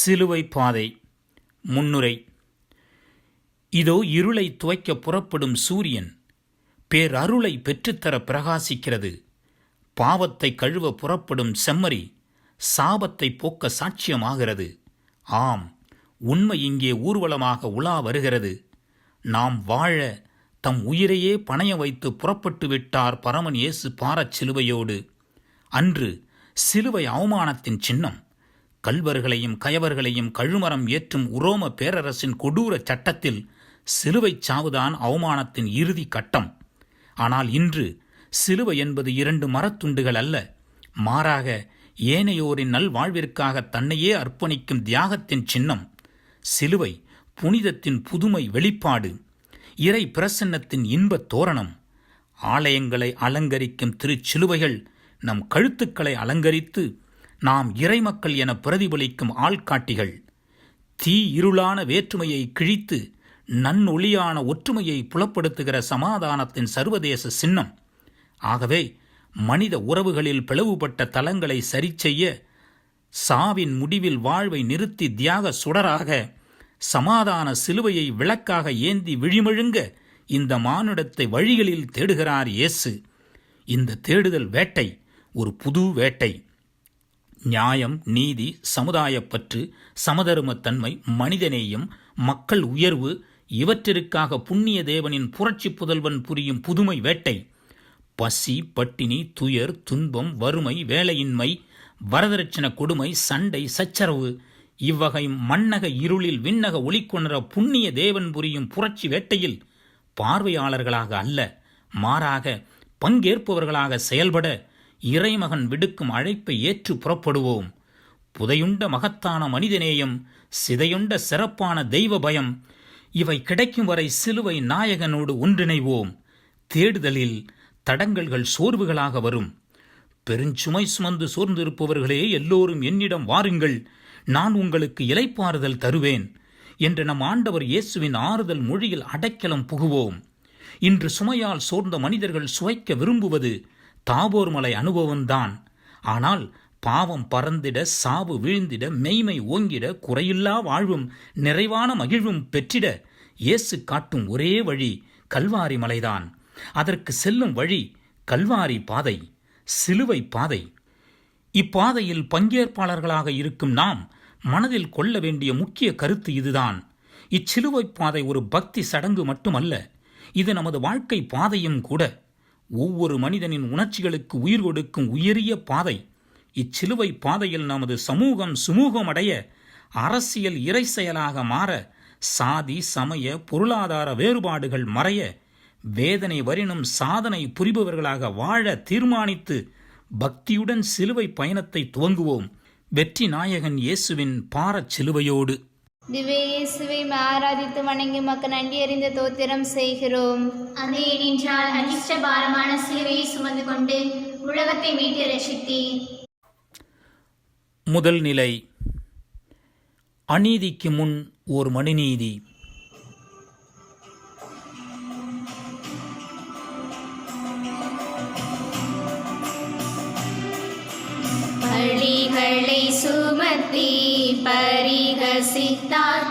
சிலுவை பாதை. முன்னுரை. இதோ இருளை துவைக்க புறப்படும் சூரியன் பேரருளை பெற்றுத்தர பிரகாசிக்கிறது. பாவத்தை கழுவ புறப்படும் செம்மறி சாபத்தை போக்க சாட்சியமாகிறது. ஆம், உண்மை இங்கே ஊர்வலமாக உலா வருகிறது. நாம் வாழ தம் உயிரையே பணைய வைத்து புறப்பட்டு விட்டார் பரமன் இயேசு பாரச் சிலுவையோடு. அன்று சிலுவை அவமானத்தின் சின்னம். கள்வர்களையும் கயவர்களையும் கழுமரம் ஏற்றும் உரோம பேரரசின் கொடூர சட்டத்தில் சிலுவை சாவுதான் அவமானத்தின் இறுதி கட்டம். ஆனால் இன்று சிலுவை என்பது 2 மரத்துண்டுகள் அல்ல, மாறாக ஏனையோரின் நல்வாழ்விற்காக தன்னையே அர்ப்பணிக்கும் தியாகத்தின் சின்னம். சிலுவை புனிதத்தின் புதுமை வெளிப்பாடு, இறை பிரசன்னத்தின் இன்பத் தோரணம். ஆலயங்களை அலங்கரிக்கும் திருச்சிலுவைகள் நம் கழுத்துக்களை அலங்கரித்து நாம் இறைமக்கள் என பிரதிபலிக்கும் ஆள்காட்டிகள். தீ இருளான வேற்றுமையை கிழித்து நன்னொளியான ஒற்றுமையை புலப்படுத்துகிற சமாதானத்தின் சர்வதேச சின்னம். ஆகவே மனித உறவுகளில் பிளவுபட்ட தலங்களை சரிசெய்ய, சாவின் முடிவில் வாழ்வை நிறுத்தி தியாக சுடராக சமாதான சிலுவையை விளக்காக ஏந்தி விழிமழுங்க இந்த மானுடத்தை வழிகளில் தேடுகிறார் இயேசு. இந்த தேடுதல் வேட்டை ஒரு புது வேட்டை. நியாயம், நீதி, சமுதாயப்பற்று, சமதர்மத்தன்மை, மனிதநேயம், மக்கள் உயர்வு இவற்றிற்காக புண்ணிய தேவனின் புரட்சி புதல்வன் புரியும் புதுமை வேட்டை. பசி, பட்டினி, துயர், துன்பம், வறுமை, வேலையின்மை, வரதட்சண கொடுமை, சண்டை, சச்சரவு இவ்வகை மண்ணக இருளில் விண்ணக ஒளிக்கொணர புண்ணிய தேவன் புரியும் புரட்சி வேட்டையில் பார்வையாளர்களாக அல்ல, மாறாக பங்கேற்பவர்களாக செயல்பட இறைமகன் விடுக்கும் அழைப்பை ஏற்று புறப்படுவோம். புதையுண்ட மகத்தான மனிதநேயம், சிதையுண்ட சிறப்பான தெய்வ பயம், இவை கிடைக்கும் வரை சிலுவை நாயகனோடு ஒன்றிணைவோம். தேடுதலில் தடங்கல்கள் சோர்வுகளாக வரும். பெருஞ்சுமை சுமந்து சோர்ந்திருப்பவர்களே எல்லோரும் என்னிடம் வாருங்கள், நான் உங்களுக்கு இளைப்பாறுதல் தருவேன் என்று நம் ஆண்டவர் இயேசுவின் ஆறுதல் மொழியில் அடைக்கலம் புகுவோம். இன்று சுமையால் சோர்ந்த மனிதர்கள் சுவைக்க விரும்புவது தாபோர் மலை அனுபவம்தான். ஆனால் பாவம் பறந்திட, சாவு வீழ்ந்திட, மெய்மை ஓங்கிட, குறையில்லா வாழ்வும் நிறைவான மகிழ்வும் பெற்றிட இயேசு காட்டும் ஒரே வழி கல்வாரி மலைதான். அதற்கு செல்லும் வழி கல்வாரி பாதை, சிலுவை பாதை. இப்பாதையில் பங்கேற்பாளர்களாக இருக்கும் நாம் மனதில் கொள்ள வேண்டிய முக்கிய கருத்து இதுதான். இச்சிலுவை பாதை ஒரு பக்தி சடங்கு மட்டுமல்ல, இது நமது வாழ்க்கை பாதையும் கூட. ஒவ்வொரு மனிதனின் உணர்ச்சிகளுக்கு உயிர் கொடுக்கும் உயரிய பாதை. இச்சிலுவை பாதையில் நமது சமூகம் சுமூகமடைய, அரசியல் இறை செயலாக மாற, சாதி, சமய, பொருளாதார வேறுபாடுகள் மறைய, வேதனை வரினும் சாதனை புரிபவர்களாக வாழ தீர்மானித்து பக்தியுடன் சிலுவை பயணத்தை துவங்குவோம். வெற்றி நாயகன் இயேசுவின் பாரச் சிலுவையோடு. திவ்ய இயேசுவை ஆராதித்து வணங்கி மக்கள் நன்றி அறிந்த தோத்திரம் செய்கிறோம். அது ஏனென்றால் அதிர்ஷ்ட பாரமான சிலுவையை சுமந்து கொண்டு உலகத்தை மீட்டு ரட்சித்தீர். முதல் நிலை. அநீதிக்கு முன் ஓர் மணிநீதி. பழிகளை சுமத்தி பரிகசித்தார்,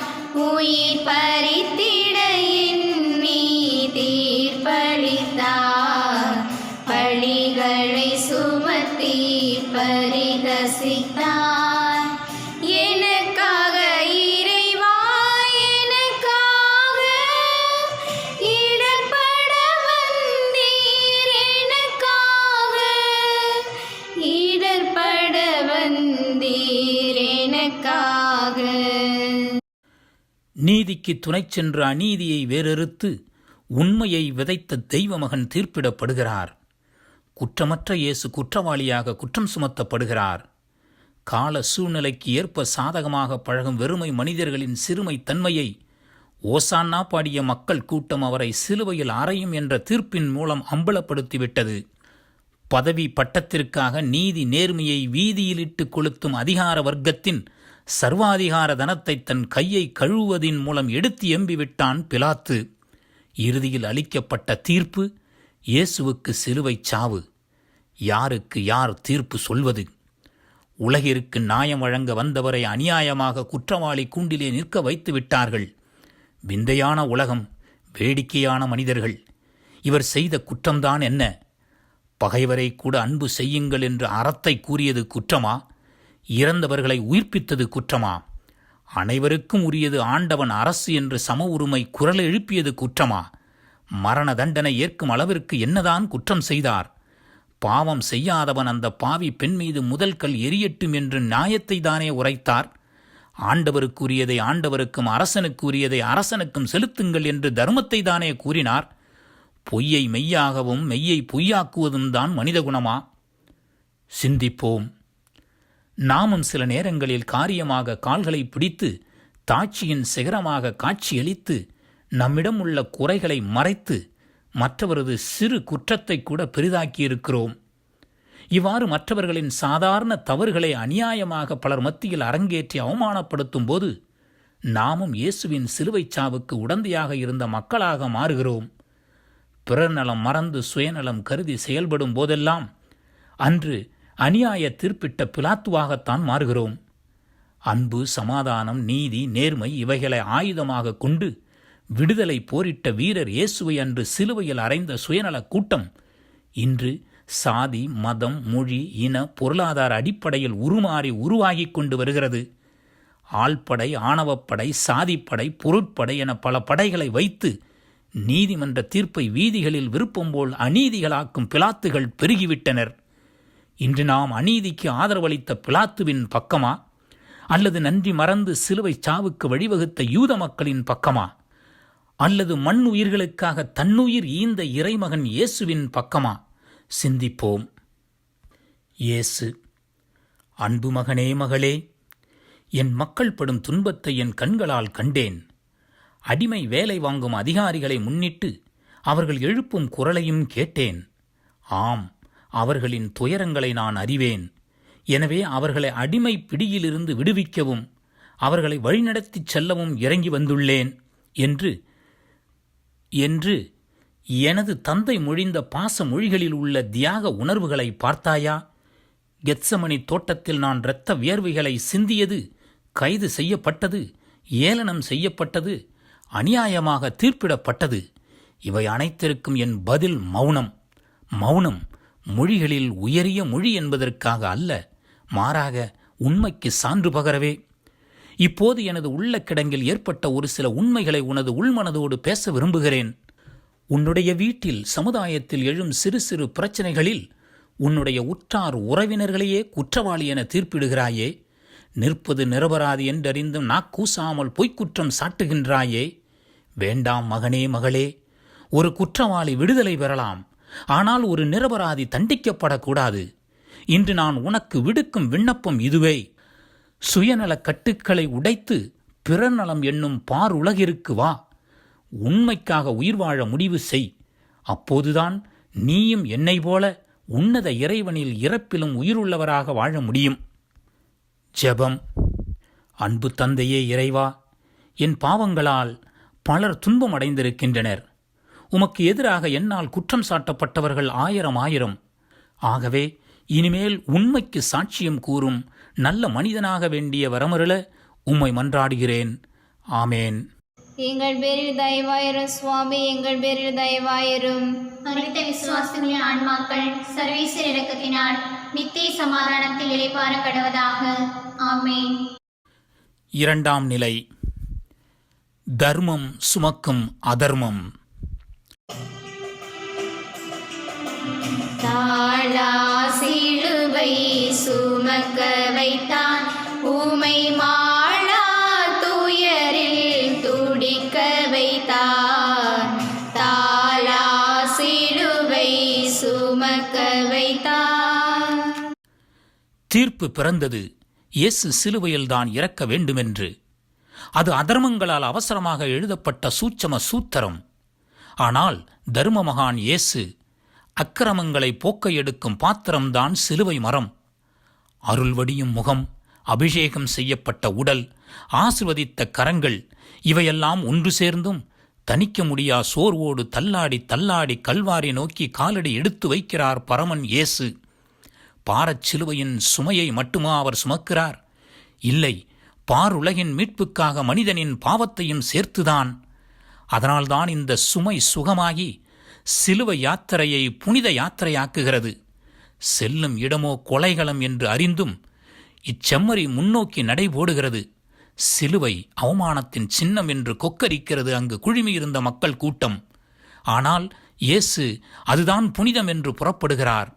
உயிர் பறித்திட எண்ணி தீர்ப்பளித்தார். பழிகளை சுமத்தி பரிகசித்தார், எனக்காக இறைவா, எனக்காக இடர்பட வந்தீர், எனக்காக இடர்பட வந்தீர், எனக்காக. நீதிக்கு துணை சென்ற அநீதியை வேறறுத்து உண்மையை விதைத்த தெய்வமகன் தீர்ப்பிடப்படுகிறார். குற்றமற்ற இயேசு குற்றவாளியாக குற்றம் சுமத்தப்படுகிறார். கால சூழ்நிலைக்கு ஏற்ப சாதகமாக பழகும் வெறுமை மனிதர்களின் சிறுமை தன்மையை ஓசான்னா பாடிய மக்கள் கூட்டம் அவரை சிலுவையில் அறையும் என்ற தீர்ப்பின் மூலம் அம்பலப்படுத்திவிட்டது. பதவி பட்டத்திற்காக நீதி நேர்மையை வீதியிலிட்டு கொளுத்தும் அதிகார வர்க்கத்தின் சர்வாதிகார தனத்தை தன் கையை கழுவுவதின் மூலம் எடுத்து எம்பிவிட்டான் பிலாத்து. இறுதியில் அளிக்கப்பட்ட தீர்ப்பு இயேசுவுக்கு சிலுவை சாவு. யாருக்கு யார் தீர்ப்பு சொல்வது? உலகிற்கு நியாயம் வழங்க வந்தவரை அநியாயமாக குற்றவாளி கூண்டிலே நிற்க வைத்து விட்டார்கள். விந்தையான உலகம், வேடிக்கையான மனிதர்கள். இவர் செய்த குற்றம்தான் என்ன? பகைவரை கூட அன்பு செய்யுங்கள் என்று அறத்தை கூறியது குற்றமா? இறந்தவர்களை உயிர்ப்பித்தது குற்றமா? அனைவருக்கும் உரியது ஆண்டவன் அரசு என்று சம உரிமை குரல் எழுப்பியது குற்றமா? மரண தண்டனை ஏற்கும் அளவிற்கு என்னதான் குற்றம் செய்தார்? பாவம் செய்யாதவன் அந்த பாவி பெண் மீது முதல் கல் எரியட்டும் என்று நியாயத்தை தானே உரைத்தார். ஆண்டவருக்குரியதை ஆண்டவருக்கும் அரசனுக்குரியதை அரசனுக்கும் செலுத்துங்கள் என்று தர்மத்தை தானே கூறினார். பொய்யை மெய்யாகவும் மெய்யை பொய்யாக்குவதும் தான் மனித குணமா? சிந்திப்போம். நாமும் சில நேரங்களில் காரியமாக கால்களை பிடித்து தாட்சியின் சிகரமாக காட்சியளித்து நம்மிடம் உள்ள குறைகளை மறைத்து மற்றவரது சிறு குற்றத்தை கூட பெரிதாக்கியிருக்கிறோம். இவ்வாறு மற்றவர்களின் சாதாரண தவறுகளை அநியாயமாக பலர் மத்தியில் அரங்கேற்றி அவமானப்படுத்தும் போது நாமும் இயேசுவின் சிலுவைச் சாவுக்கு உடந்தையாக இருந்த மக்களாக மாறுகிறோம். பிறர் நலம் மறந்து சுயநலம் கருதி செயல்படும் போதெல்லாம் அன்று அநியாய தீர்ப்பிட்ட பிலாத்துவாகத்தான் மாறுகிறோம். அன்பு, சமாதானம், நீதி, நேர்மை இவைகளை ஆயுதமாக கொண்டு விடுதலை போரிட்ட வீரர் இயேசுவை அன்று சிலுவையில் அறைந்த சுயநல கூட்டம் இன்று சாதி, மதம், மொழி, இன, பொருளாதார அடிப்படையில் உருவாகி கொண்டு வருகிறது. ஆள்படை, ஆணவப்படை, சாதிப்படை, பொருட்படை என பல படைகளை வைத்து நீதிமன்ற தீர்ப்பை வீதிகளில் விருப்பம் போல் அநீதிகளாக்கும் பிலாத்துகள் பெருகிவிட்டனர். இன்று நாம் அநீதிக்கு ஆதரவளித்த பிலாத்துவின் பக்கமா, அல்லது நன்றி மறந்து சிலுவை சாவுக்கு வழிவகுத்த யூத மக்களின் பக்கமா, அல்லது மண் உயிர்களுக்காக தன்னுயிர் ஈந்த இறைமகன் இயேசுவின் பக்கமா? சிந்திப்போம். இயேசு: அன்பு மகனே, மகளே, என் மக்கள் படும் துன்பத்தை என் கண்களால் கண்டேன். அடிமை வேலை வாங்கும் அதிகாரிகளை முன்னிட்டு அவர்கள் எழுப்பும் குரலையும் கேட்டேன். ஆம், அவர்களின் துயரங்களை நான் அறிவேன். எனவே அவர்களை அடிமை பிடியிலிருந்து விடுவிக்கவும் அவர்களை வழிநடத்திச் செல்லவும் இறங்கி வந்துள்ளேன் என்று எனது தந்தை மொழிந்த பாச மொழிகளில் உள்ள தியாக உணர்வுகளை பார்த்தாயா? கெத்சமனி தோட்டத்தில் நான் இரத்த வியர்வைகளை சிந்தியது, கைது செய்யப்பட்டது, ஏளனம் செய்யப்பட்டது, அநியாயமாக தீர்ப்பிடப்பட்டது. இவை அனைத்திற்கும் என் பதில் மௌனம். மௌனம் மொழிகளில் உயரிய மொழி என்பதற்காக அல்ல, மாறாக உண்மைக்கு சான்று பகரவே. இப்போது எனது உள்ள கிடங்கில் ஏற்பட்ட ஒரு சில உண்மைகளை உனது உள்மனதோடு பேச விரும்புகிறேன். உன்னுடைய வீட்டில், சமுதாயத்தில் எழும் சிறு சிறு பிரச்சனைகளில் உன்னுடைய உற்றார் உறவினர்களையே குற்றவாளி என தீர்ப்பிடுகிறாயே. நிற்பது நிரபராதி என்றறிந்தும் நாக்கூசாமல் பொய்க்குற்றம் சாட்டுகின்றாயே. வேண்டாம் மகனே, மகளே. ஒரு குற்றவாளி விடுதலை பெறலாம், ஆனால் ஒரு நிரபராதி தண்டிக்கப்படக்கூடாது. இன்று நான் உனக்கு விடுக்கும் விண்ணப்பம் இதுவே. சுயநல கட்டுக்களை உடைத்து பிறநலம் என்னும் பார் உலகிற்கு வா. உண்மைக்காக உயிர் வாழ முடிவு செய். அப்போதுதான் நீயும் என்னை போல உன்னத இறைவனில் இறப்பிலும் உயிருள்ளவராக வாழ முடியும். ஜெபம். அன்பு தந்தையே இறைவா, என் பாவங்களால் பலர் துன்பம் அடைந்திருக்கின்றனர். உமக்கு எதிராக என்னால் குற்றம் சாட்டப்பட்டவர்கள் ஆயிரம். ஆகவே இனிமேல் உண்மைக்கு சாட்சியம் கூறும் நல்ல மனிதனாக வேண்டிய வரமருள உம்மை மன்றாடுகிறேன். ஆமேன். எங்கள் பேரில் தயவாயிரும் சுவாமி, எங்கள் பேரில் தயவாயிரும். மரித்த விசுவாசிகளின் ஆன்மாக்கள் சர்வீசர் இரக்கத்தினால் நித்திய சமாதானத்தில் இளைப்பாற கடவதாக. ஆமேன். இரண்டாம் நிலை. தர்மம் சுமக்கும் அதர்மம். தாழா சிலுவை சுமக்க வைத்தான், ஊமை மாளா துயரில் துடிக்க வைத்தான். தாழா சிலுவை சுமக்க வைத்தான். தீர்ப்பு பிறந்தது. இயேசு சிலுவையில்தான் இறக்க வேண்டுமென்று. அது அதர்மங்களால் அவசரமாக எழுதப்பட்ட சூட்சம சூத்திரம். ஆனால் தர்ம மகான் இயேசு அக்கிரமங்களை போக்க எடுக்கும் பாத்திரம்தான் சிலுவை மரம். அருள்வடியும் முகம், அபிஷேகம் செய்யப்பட்ட உடல், ஆசிர்வதித்த கரங்கள் இவையெல்லாம் ஒன்று சேர்ந்தும் தணிக்க முடியா சோர்வோடு தள்ளாடி கல்வாரி நோக்கி காலடி எடுத்து வைக்கிறார் பரமன் இயேசு. பாரச் சிலுவையின் சுமையை மட்டுமா அவர் சுமக்கிறார்? இல்லை, பாருலகின் மீட்புக்காக மனிதனின் பாவத்தையும் சேர்த்துதான். அதனால்தான் இந்த சுமை சுகமாகி சிலுவை யாத்திரையை புனித யாத்திரையாக்குகிறது. செல்லும் இடமோ கொலைகளம் என்று அறிந்தும் இச்செம்மறி முன்னோக்கி நடைபோடுகிறது. சிலுவை அவமானத்தின் சின்னம் என்று கொக்கரிக்கிறது அங்கு குழுமியிருந்த மக்கள் கூட்டம். ஆனால் இயேசு அதுதான் புனிதம் என்று புறப்படுகிறார்.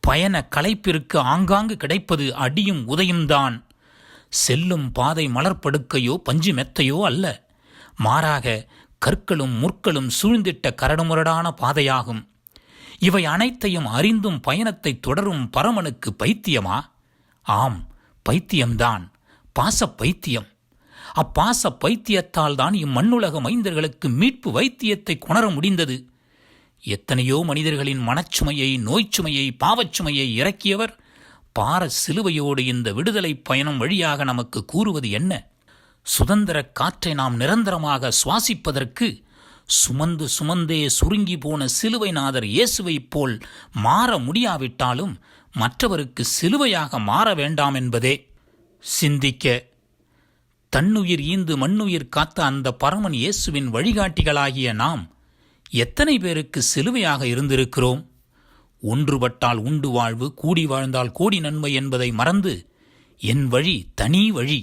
பயண களைப்பிற்கு ஆங்காங்கு கிடைப்பது அடியும் உதையும்தான். செல்லும் பாதை மலர்படுக்கையோ பஞ்சு மெத்தையோ அல்ல, மாறாக கற்களும் முற்களும் சூழ்ந்திட்ட கரடுமுரடான பாதையாகும். இவை அனைத்தையும் அறிந்தும் பயணத்தை தொடரும் பரமனுக்கு பைத்தியமா? ஆம், பைத்தியம்தான், பாச பைத்தியம். அப்பாச பைத்தியத்தால் தான் இம்மண்ணுலக மைந்தர்களுக்கு மீட்பு வைத்தியத்தை கொணர முடிந்தது. எத்தனையோ மனிதர்களின் மனச்சுமையை, நோய்ச்சுமையை, பாவச்சுமையை இறக்கியவர் பார சிலுவையோடு இந்த விடுதலை பயணம் வழியாக நமக்கு கூறுவது என்ன? சுதந்திர காற்றை நாம் நிரந்தரமாக சுவாசிப்பதற்கு சுமந்து சுமந்தே சுருங்கி போன சிலுவைநாதர் இயேசுவைப் போல் மாற முடியாவிட்டாலும் மற்றவருக்கு சிலுவையாக மாற வேண்டாம் என்பதே. சிந்திக்க, தன்னுயிர் ஈந்து மண்ணுயிர் காத்த அந்த பரமன் இயேசுவின் வழிகாட்டிகளாகிய நாம் எத்தனை பேருக்கு சிலுவையாக இருந்திருக்கிறோம்? ஒன்றுபட்டால் உண்டு வாழ்வு, கூடி வாழ்ந்தால் கோடி நன்மை என்பதை மறந்து என் வழி தனி வழி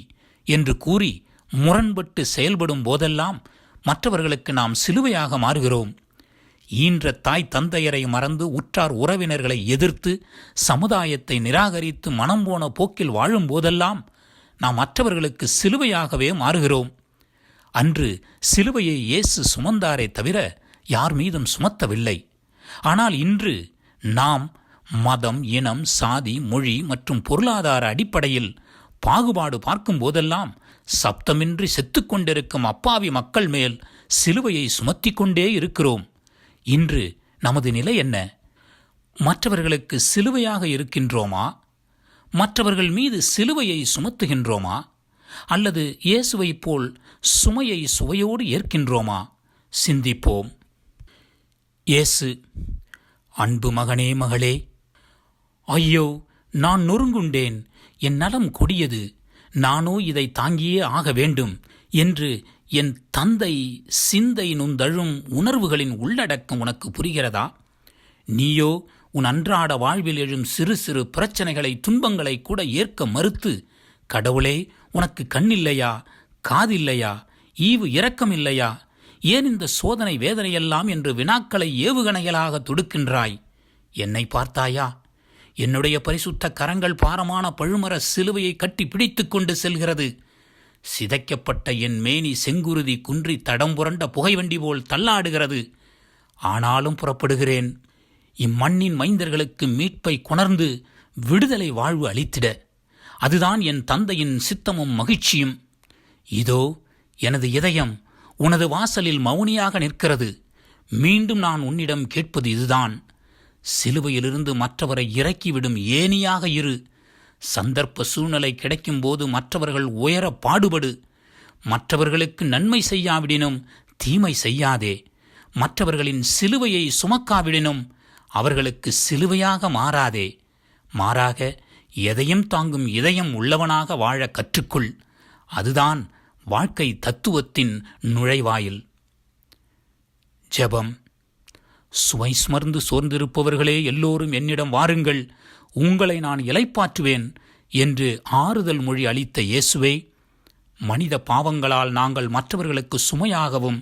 என்று கூறி முரண்பட்டு செயல்படும் போதெல்லாம் மற்றவர்களுக்கு நாம் சிலுவையாக மாறுகிறோம். ஈன்ற தாய் தந்தையரை மறந்து உற்றார் உறவினர்களை எதிர்த்து சமுதாயத்தை நிராகரித்து மனம் போன போக்கில் வாழும் போதெல்லாம் நாம் மற்றவர்களுக்கு சிலுவையாகவே மாறுகிறோம். அன்று சிலுவையை இயேசு சுமந்தாரே தவிர யார் மீதும் சுமத்தவில்லை. ஆனால் இன்று நாம் மதம், இனம், சாதி, மொழி மற்றும் பொருளாதார அடிப்படையில் பாகுபாடு பார்க்கும் போதெல்லாம் சப்தமின்றி செத்துக்கொண்டிருக்கும் அப்பாவி மக்கள் மேல் சிலுவையை சுமத்தி கொண்டே இருக்கிறோம். இன்று நமது நிலை என்ன? மற்றவர்களுக்கு சிலுவையாக இருக்கின்றோமா? மற்றவர்கள் மீது சிலுவையை சுமத்துகின்றோமா? அல்லது இயேசுவைப் போல் சுமையை சுவையோடு ஏற்கின்றோமா? சிந்திப்போம். இயேசு: அன்பு மகனே, மகளே, ஐயோ, நான் நொறுங்குண்டேன், என் நலம் கொடியது, நானோ இதை தாங்கியே ஆக வேண்டும் என்று என் தந்தை சிந்தை நுந்தழும் உணர்வுகளின் உள்ளடக்கம் உனக்கு புரிகிறதா? நீயோ உன் அன்றாட வாழ்வில் எழும் சிறு சிறு பிரச்சனைகளை, துன்பங்களை கூட ஏற்க மறுத்து, கடவுளே, உனக்கு கண்ணில்லையா, காதில்லையா, ஈவு இரக்கம் இல்லையா, ஏன் இந்த சோதனை வேதனையெல்லாம் என்று வினாக்களை ஏவுகணைகளாக தொடுக்கின்றாய். என்னை பார்த்தாயா? என்னுடைய பரிசுத்த கரங்கள் பாரமான பழுமர சிலுவையை கட்டி பிடித்து கொண்டு செல்கிறது. சிதைக்கப்பட்ட என் மேனி செங்குருதி குன்றி தடம் புரண்ட புகைவண்டி போல் தள்ளாடுகிறது. ஆனாலும் புறப்படுகிறேன், இம்மண்ணின் மைந்தர்களுக்கு மீட்பை கொணர்ந்து விடுதலை வாழ்வு அளித்திட. அதுதான் என் தந்தையின் சித்தமும் மகிழ்ச்சியும். இதோ எனது இதயம் உனது வாசலில் மௌனியாக நிற்கிறது. மீண்டும் நான் உன்னிடம் கேட்பது இதுதான்: சிலுவையிலிருந்து மற்றவரை இறக்கிவிடும் ஏணியாக இரு. சந்தர்ப்ப சூழ்நிலை கிடைக்கும்போது மற்றவர்கள் உயர பாடுபடு. மற்றவர்களுக்கு நன்மை செய்யாவிடினும் தீமை செய்யாதே. மற்றவர்களின் சிலுவையை சுமக்காவிடினும் அவர்களுக்கு சிலுவையாக மாறாதே. மாறாக எதையும் தாங்கும் இதயம் உள்ளவனாக வாழ கற்றுக்கொள். அதுதான் வாழ்க்கை தத்துவத்தின் நுழைவாயில். ஜெபம். சுமை சுமர்ந்து சோர்ந்திருப்பவர்களே எல்லோரும் என்னிடம் வாருங்கள், உங்களை நான் இளைப்பாற்றுவேன் என்று ஆறுதல் மொழி அளித்த இயேசுவே, மனித பாவங்களால் நாங்கள் மற்றவர்களுக்கு சுமையாகவும்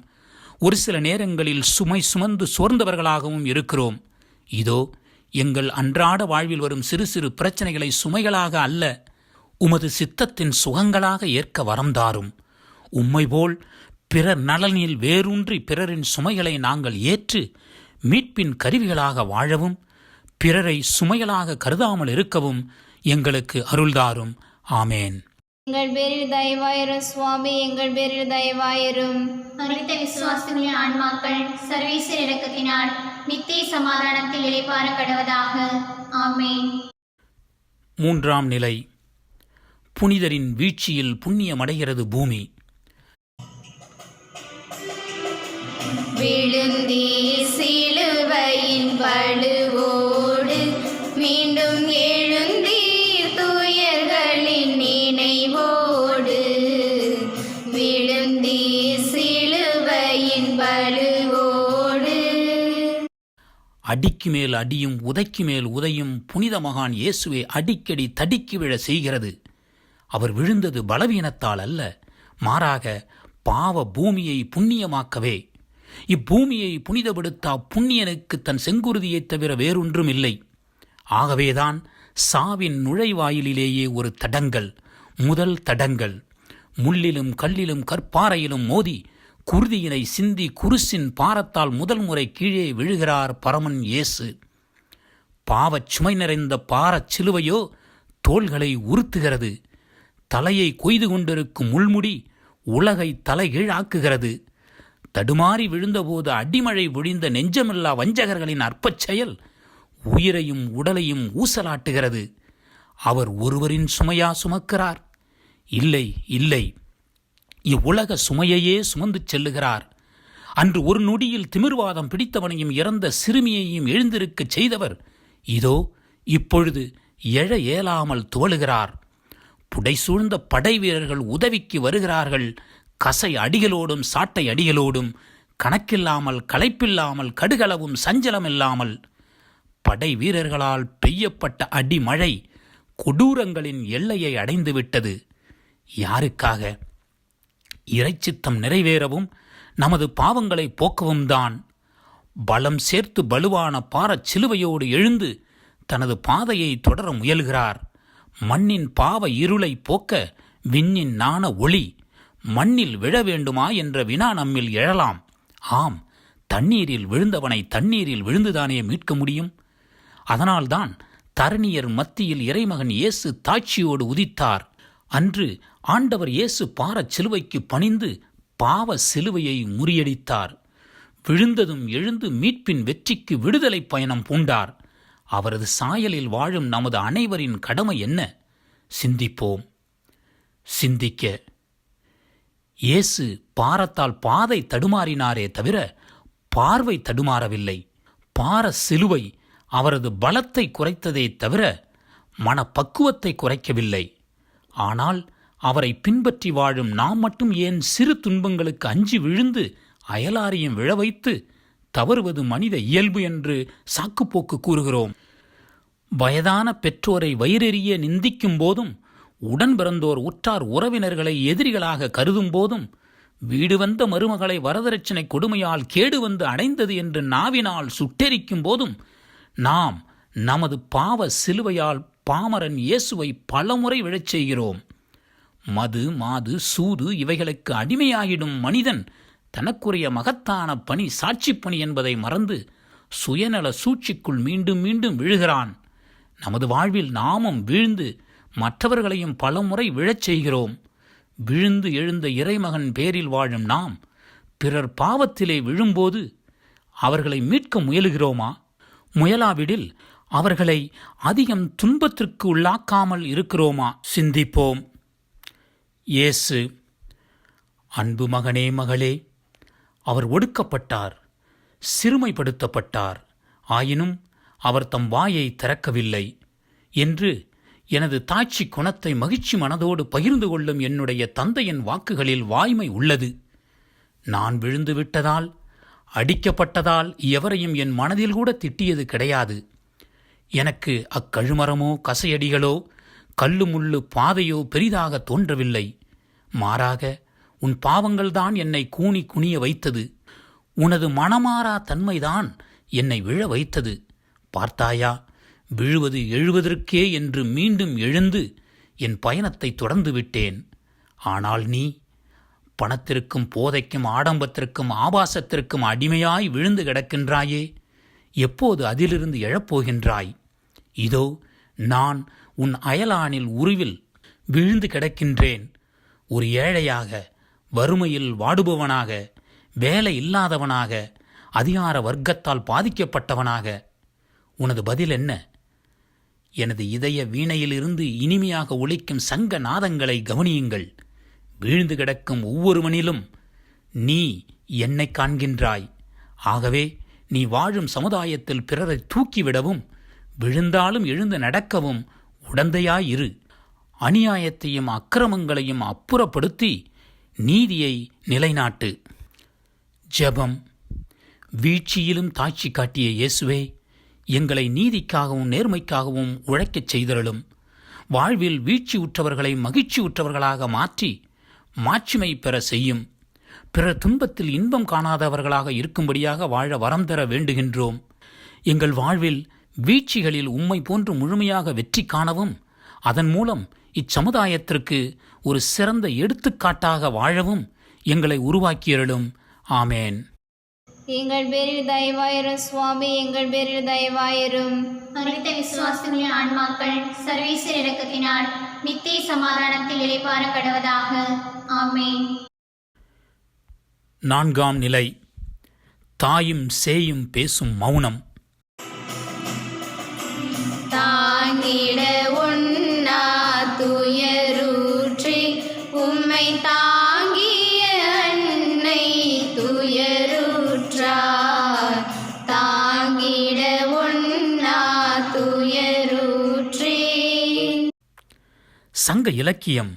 ஒரு சில நேரங்களில் சுமை சுமந்து சோர்ந்தவர்களாகவும் இருக்கிறோம். இதோ எங்கள் அன்றாட வாழ்வில் வரும் சிறு சிறு பிரச்சனைகளை சுமைகளாக அல்ல, உமது சித்தத்தின் சுகங்களாக ஏற்க வரம் தாரும். உம்மை போல் பிறர் நலனில் வேரூன்றி பிறரின் சுமைகளை நாங்கள் ஏற்று மீட்பின் கருவிகளாக வாழவும், பிறரை சுமைகளாக கருதாமல் இருக்கவும் எங்களுக்கு அருள்தாரும். ஆமேன். எங்கள் பேரில் தயவாயிரும் சுவாமி, எங்கள் பேரில் தயவாயிரும். மரித்த விசுவாசிகளின் ஆன்மாக்கள் சர்வீசர் இரக்கத்தினால் நித்திய சமாதானத்தில் இளைப்பாற கடவதாக. ஆமேன். மூன்றாம் நிலை. புனிதரின் வீழ்ச்சியில் புண்ணியமடைகிறது பூமி. விழுந்தீர் சிலுவையின் பழுவோடு மீண்டும் எழு அடிக்கு மேல் அடியும் உதைக்கு மேல் உதையும் புனித மகான் இயேசுவை அடிக்கடி தடிக்கி விழ செய்கிறது. அவர் விழுந்தது பலவீனத்தால் அல்ல, மாறாக பாவ பூமியை புண்ணியமாக்கவே. இப்பூமியை புனிதப்படுத்தா புண்ணியனுக்கு தன் செங்குருதியைத் தவிர வேறொன்றும் இல்லை. ஆகவேதான் சாவின் நுழைவாயிலேயே ஒரு தடங்கல், முதல் தடங்கல். முள்ளிலும் கல்லிலும் கற்பாறையிலும் மோதி குருதியினை சிந்தி குருசின் பாரத்தால் முதல் முறை கீழே விழுகிறார் பரமன் இயேசு. பாவச் சுமை நிறைந்த பாரச் சிலுவையோ தோள்களை உறுத்துகிறது. தலையை கொய்து கொண்டிருக்கும் முள்முடி உலகை தலைகீழாக்குகிறது. தடுமாறி விழுந்தபோது அடிமழை விழிந்த நெஞ்சமில்லா வஞ்சகர்களின் அற்பச் செயல் உயிரையும் உடலையும் ஊசலாட்டுகிறது. அவர் ஒருவரின் சுமையா சுமக்கிறார்? இல்லை, இல்லை, இவ்வுலக சுமையையே சுமந்து செல்லுகிறார். அன்று ஒரு நொடியில் திமிர்வாதம் பிடித்தவனையும் இறந்த சிறுமியையும் எழுந்திருக்கச் செய்தவர் இதோ இப்பொழுது எழ இயலாமல் துவளுகிறார். புடைசூழ்ந்த படை வீரர்கள் உதவிக்கு வருகிறார்கள். கசை அடிகளோடும் சாட்டை அடிகளோடும், கணக்கில்லாமல் களைப்பில்லாமல் கடுகளவும் சஞ்சலமில்லாமல். படை வீரர்களால் பெய்யப்பட்ட அடிமழை கொடூரங்களின் எல்லையை அடைந்துவிட்டது. யாருக்காக? இறைச்சித்தம் நிறைவேறவும் நமது பாவங்களை போக்கவும் தான். பலம் சேர்த்து பலுவான பாரச் சிலுவையோடு எழுந்து தனது பாதையை தொடர முயல்கிறார். மண்ணின் பாவ இருளை போக்க விண்ணின் நாண ஒளி. மண்ணில் விழ வேண்டுமா என்ற வினா நம்மில் எழலாம். ஆம், தண்ணீரில் விழுந்தவனை தண்ணீரில் விழுந்துதானே மீட்க முடியும்? அதனால்தான் தரணியர் மத்தியில் இறைமகன் இயேசு தாட்சியோடு உதித்தார். அன்று ஆண்டவர் இயேசு பாரச் சிலுவைக்கு பணிந்து பாவ சிலுவையை முறியடித்தார். விழுந்ததும் எழுந்து மீட்பின் வெற்றிக்கு விடுதலை பயணம் பூண்டார். அவரது சாயலில் வாழும் நமது அனைவரின் கடமை என்ன? சிந்திப்போம். சிந்திக்க இயேசு பாரத்தால் பாதை தடுமாறினாரே தவிர பார்வை தடுமாறவில்லை. பார சிலுவை அவரது பலத்தை குறைத்ததே தவிர மனப்பக்குவத்தை குறைக்கவில்லை. ஆனால் அவரை பின்பற்றி வாழும் நாம் மட்டும் ஏன் சிறு துன்பங்களுக்கு அஞ்சி விழுந்து அயலாரையும் விழ வைத்து தவறுவது மனித இயல்பு என்று சாக்குப்போக்கு கூறுகிறோம்? வயதான பெற்றோரை வயிறெறிய நிந்திக்கும் போதும், உடன் பிறந்தோர் உற்றார் உறவினர்களை எதிரிகளாக கருதும் போதும், வீடு வந்த மருமகளை வரதட்சணை கொடுமையால் கேடு வந்து அடைந்தது என்று நாவினால் சுட்டெரிக்கும் போதும் நாம் நமது பாவ சிலுவையால் பாமரன் இயேசுவை பலமுறை விழச் செய்கிறோம். மது, மாது, சூது இவைகளுக்கு அடிமையாகிடும் மனிதன் தனக்குரிய மகத்தான பணி சாட்சி பணி என்பதை மறந்து சுயநல சூழ்ச்சிக்குள் மீண்டும் மீண்டும் விழுகிறான். நமது வாழ்வில் நாமும் வீழ்ந்து மற்றவர்களையும் பலமுறை விழச் செய்கிறோம். விழுந்து எழுந்த இறைமகன் பேரில் வாழும் நாம் பிறர் பாவத்திலே விழும்போது அவர்களை மீட்க முயலுகிறோமா? முயலாவிடில் அவர்களை அதிகம் துன்பத்திற்கு உள்ளாக்காமல் இருக்கிறோமா? சிந்திப்போம். இயேசு, அன்பு மகனே, மகளே, அவர் ஒடுக்கப்பட்டார், சிறுமைப்படுத்தப்பட்டார், ஆயினும் அவர் தம் வாயை திறக்கவில்லை என்று எனது தாட்சி குணத்தை மகிழ்ச்சி மனதோடு பகிர்ந்து கொள்ளும் என்னுடைய தந்தையின் வாக்குகளில் வாய்மை உள்ளது. நான் விழுந்து விட்டதால், அடிக்கப்பட்டதால் எவரையும் என் மனதில் கூட திட்டியது கிடையாது. எனக்கு அக்கழுமரமோ கசையடிகளோ கல்லு முள்ளு பாதையோ பெரிதாக தோன்றவில்லை. மாறாக உன் பாவங்கள்தான் என்னை கூனி குனிய வைத்தது. உனது மனமாறா தன்மைதான் என்னை விழ வைத்தது. பார்த்தாயா, விழுவது எழுவதற்கே என்று மீண்டும் எழுந்து என் பயணத்தை தொடர்ந்து விட்டேன். ஆனால் நீ பணத்திற்கும் போதைக்கும் ஆடம்பத்திற்கும் ஆபாசத்திற்கும் அடிமையாய் விழுந்து கிடக்கின்றாயே. எப்போது அதிலிருந்து எழப்போகின்றாய்? இதோ நான் உன் அயலானில் உருவில் விழுந்து கிடக்கின்றேன். ஒரு ஏழையாக, வறுமையில் வாடுபவனாக, வேலை இல்லாதவனாக, அதிகார வர்க்கத்தால் பாதிக்கப்பட்டவனாக. உனது பதில் என்ன? எனது இதய வீணையிலிருந்து இனிமையாக ஒலிக்கும் சங்க நாதங்களை கவனியுங்கள். வீழ்ந்து கிடக்கும் ஒவ்வொருவனிலும் நீ என்னை காண்கின்றாய். ஆகவே நீ வாழும் சமுதாயத்தில் பிறரை தூக்கிவிடவும், விழுந்தாலும் எழுந்து நடக்கவும் உடந்தையாயிரு. அநியாயத்தையும் அக்கிரமங்களையும் அப்புறப்படுத்தி நீதியை நிலைநாட்டு. ஜெபம். வீழ்ச்சியிலும் தாட்சி காட்டிய இயேசுவே, எங்களை நீதிக்காகவும் நேர்மைக்காகவும் உழைக்கச் செய்தருளும். வாழ்வில் வீழ்ச்சியுற்றவர்களை மகிழ்ச்சியுற்றவர்களாக மாற்றி மாட்சிமை பெற செய்யும். பிறர் துன்பத்தில் இன்பம் காணாதவர்களாக இருக்கும்படியாக வாழ வரம் தர வேண்டுகின்றோம். எங்கள் வாழ்வில் வீழ்ச்சிகளில் உம்மை போன்று முழுமையாக வெற்றி காணவும், அதன் மூலம் இச்சமுதாயத்திற்கு ஒரு சிறந்த எடுத்துக்காட்டாக வாழவும் எங்களை உருவாக்கியருளும். ஆமேன். எங்கள் பேரில் தயவாயிரும் சுவாமி, எங்கள் பேரில் தயவாயிரும். மரித்த விசுவாசிகளின் ஆன்மாக்கள் சர்வேஸ்வர இரக்கத்தினால் நித்திய சமாதானத்தில் இளைப்பாற கடவதாக. ஆமென். 4ஆம் நிலை. தாயும் சேயும் பேசும் மௌனம். தாங்கிட உண்ணா துயரூற்றி உம்மை தாங்கிய அன்னை துயரூற்றார். தாங்கிட உண்ணா துயரூற்றி. சங்க இலக்கியம்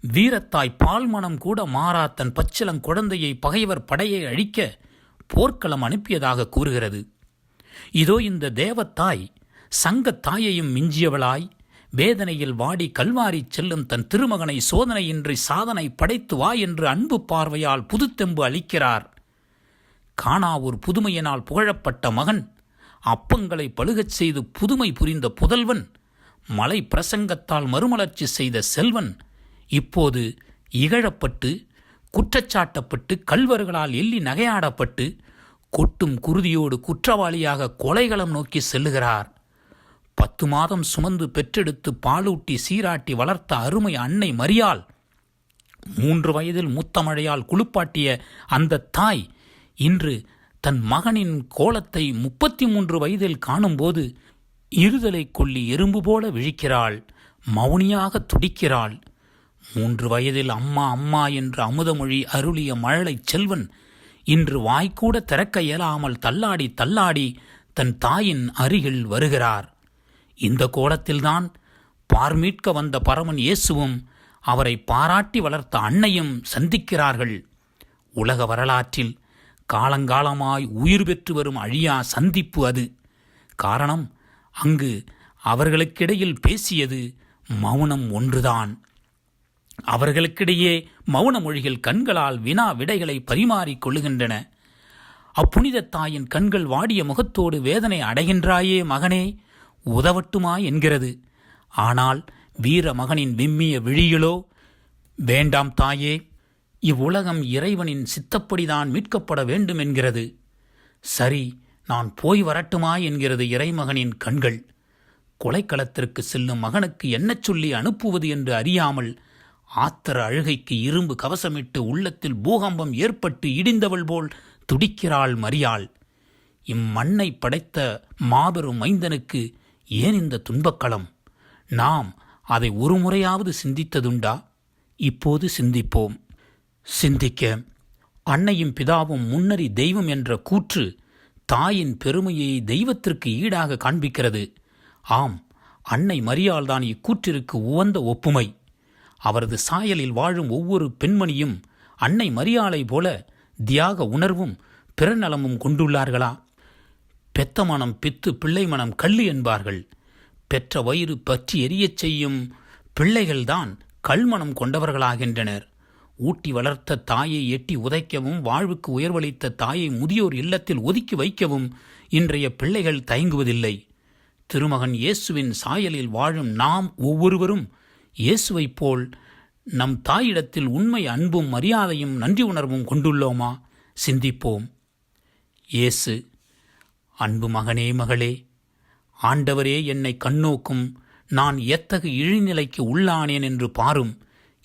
வீரத்தாய் பால்மனம் கூட மாறா தன் பச்சிளங்குழந்தையை பகைவர் படையை அழிக்க போர்க்களம் அனுப்பியதாக கூறுகிறது. இதோ இந்த தேவத்தாய் சங்கத்தாயையும் மிஞ்சியவளாய் வேதனையில் வாடி கல்வாரி செல்லும் தன் திருமகனை சோதனையின்றி சாதனை படைத்து வா என்று அன்பு பார்வையால் புதுத்தெம்பு அளிக்கிறார். காணாவூர் புதுமையினால் புகழப்பட்ட மகன், அப்பங்களை பழுகச் செய்து புதுமை புரிந்த புதல்வன், மலை பிரசங்கத்தால் மறுமலர்ச்சி செய்த செல்வன் இப்போது இகழப்பட்டு குற்றச்சாட்டப்பட்டு கல்வர்களால் எள்ளி நகையாடப்பட்டு கொட்டும் குருதியோடு குற்றவாளியாக கொலைகளம் நோக்கி செல்லுகிறார். 10 மாதம் சுமந்து பெற்றெடுத்து பாலூட்டி சீராட்டி வளர்த்த அருமை அன்னை மரியாள், 3 வயதில் மூத்தமழையால் குளிப்பாட்டிய அந்த தாய் இன்று தன் மகனின் கோலத்தை 33 வயதில் காணும்போது இருதலை கொள்ளி எறும்பு போல விழிக்கிறாள், மௌனியாக துடிக்கிறாள். 3 வயதில் அம்மா அம்மா என்று அமுதமொழி அருளிய மழலை செல்வன் இன்று வாய்க்கூட திறக்க இயலாமல் தள்ளாடி தள்ளாடி தன் தாயின் அருகில் வருகிறார். இந்த கோலத்தில்தான் பார்மீட்க வந்த பரமன் இயேசுவும் அவரை பாராட்டி வளர்த்த அன்னையும் சந்திக்கிறார்கள். உலக வரலாற்றில் காலங்காலமாய் உயிர் பெற்று வரும் அழியா சந்திப்பு அது. காரணம், அங்கு அவர்களுக்கிடையில் பேசியது மௌனம் ஒன்றுதான். அவர்களுக்கிடையே மௌன மொழிகள் கண்களால் வினா விடைகளை பரிமாறிக் கொள்ளுகின்றன. அப்புனித தாயின் கண்கள் வாடிய முகத்தோடு வேதனை அடைகின்றாயே மகனே, உதவட்டுமா என்கிறது. ஆனால் வீர மகனின் விம்மிய விழிகளோ, வேண்டாம் தாயே, இவ்வுலகம் இறைவனின் சித்தப்படிதான் மீட்கப்பட வேண்டும் என்கிறது. சரி, நான் போய் வரட்டுமா என்கிறது இறைமகனின் கண்கள். கொலைக்களத்திற்கு செல்லும் மகனுக்கு என்ன சொல்லி அனுப்புவது என்று அறியாமல் ஆத்திர அழுகைக்கு இரும்பு கவசமிட்டு உள்ளத்தில் பூகம்பம் ஏற்பட்டு இடிந்தவள் போல் துடிக்கிறாள் மரியாள். இம்மண்ணை படைத்த மாபெரும் மைந்தனுக்கு ஏன் இந்த துன்பக்களம்? நாம் அதை ஒரு முறையாவது சிந்தித்ததுண்டா? இப்போது சிந்திப்போம். சிந்திக்க அன்னையும் பிதாவும் முன்னறி தெய்வம் என்ற கூற்று தாயின் பெருமையை தெய்வத்திற்கு ஈடாக காண்பிக்கிறது. ஆம், அன்னை மரியாள்தான் இக்கூற்றிற்கு உவந்த ஒப்புமை. அவரது சாயலில் வாழும் ஒவ்வொரு பெண்மணியும் அன்னை மரியாளை போல தியாக உணர்வும் பிறநலமும் கொண்டுள்ளார்களா? பெத்த மனம் பித்து பிள்ளை மனம் கள்ளு என்பார்கள். பெற்ற வயிறு பற்றி எரியச் செய்யும் பிள்ளைகள்தான் கல்மனம் கொண்டவர்களாகின்றனர். ஊட்டி வளர்த்த தாயை எட்டி உதைக்கவும், வாழ்வுக்கு உயர்வளித்த தாயை முதியோர் இல்லத்தில் ஒதுக்கி வைக்கவும் இன்றைய பிள்ளைகள் தயங்குவதில்லை. திருமகன் இயேசுவின் சாயலில் வாழும் நாம் ஒவ்வொருவரும் இயேசுவைப் போல் நம் தாயிடத்தில் உண்மை அன்பும் மரியாதையும் நன்றி உணர்வும் கொண்டுள்ளோமா? சிந்திப்போம். இயேசு, அன்பு மகனே மகளே, ஆண்டவரே என்னை கண்ணோக்கும், நான் எத்தகு இழிநிலைக்கு உள்ளானேன் என்று பாரும்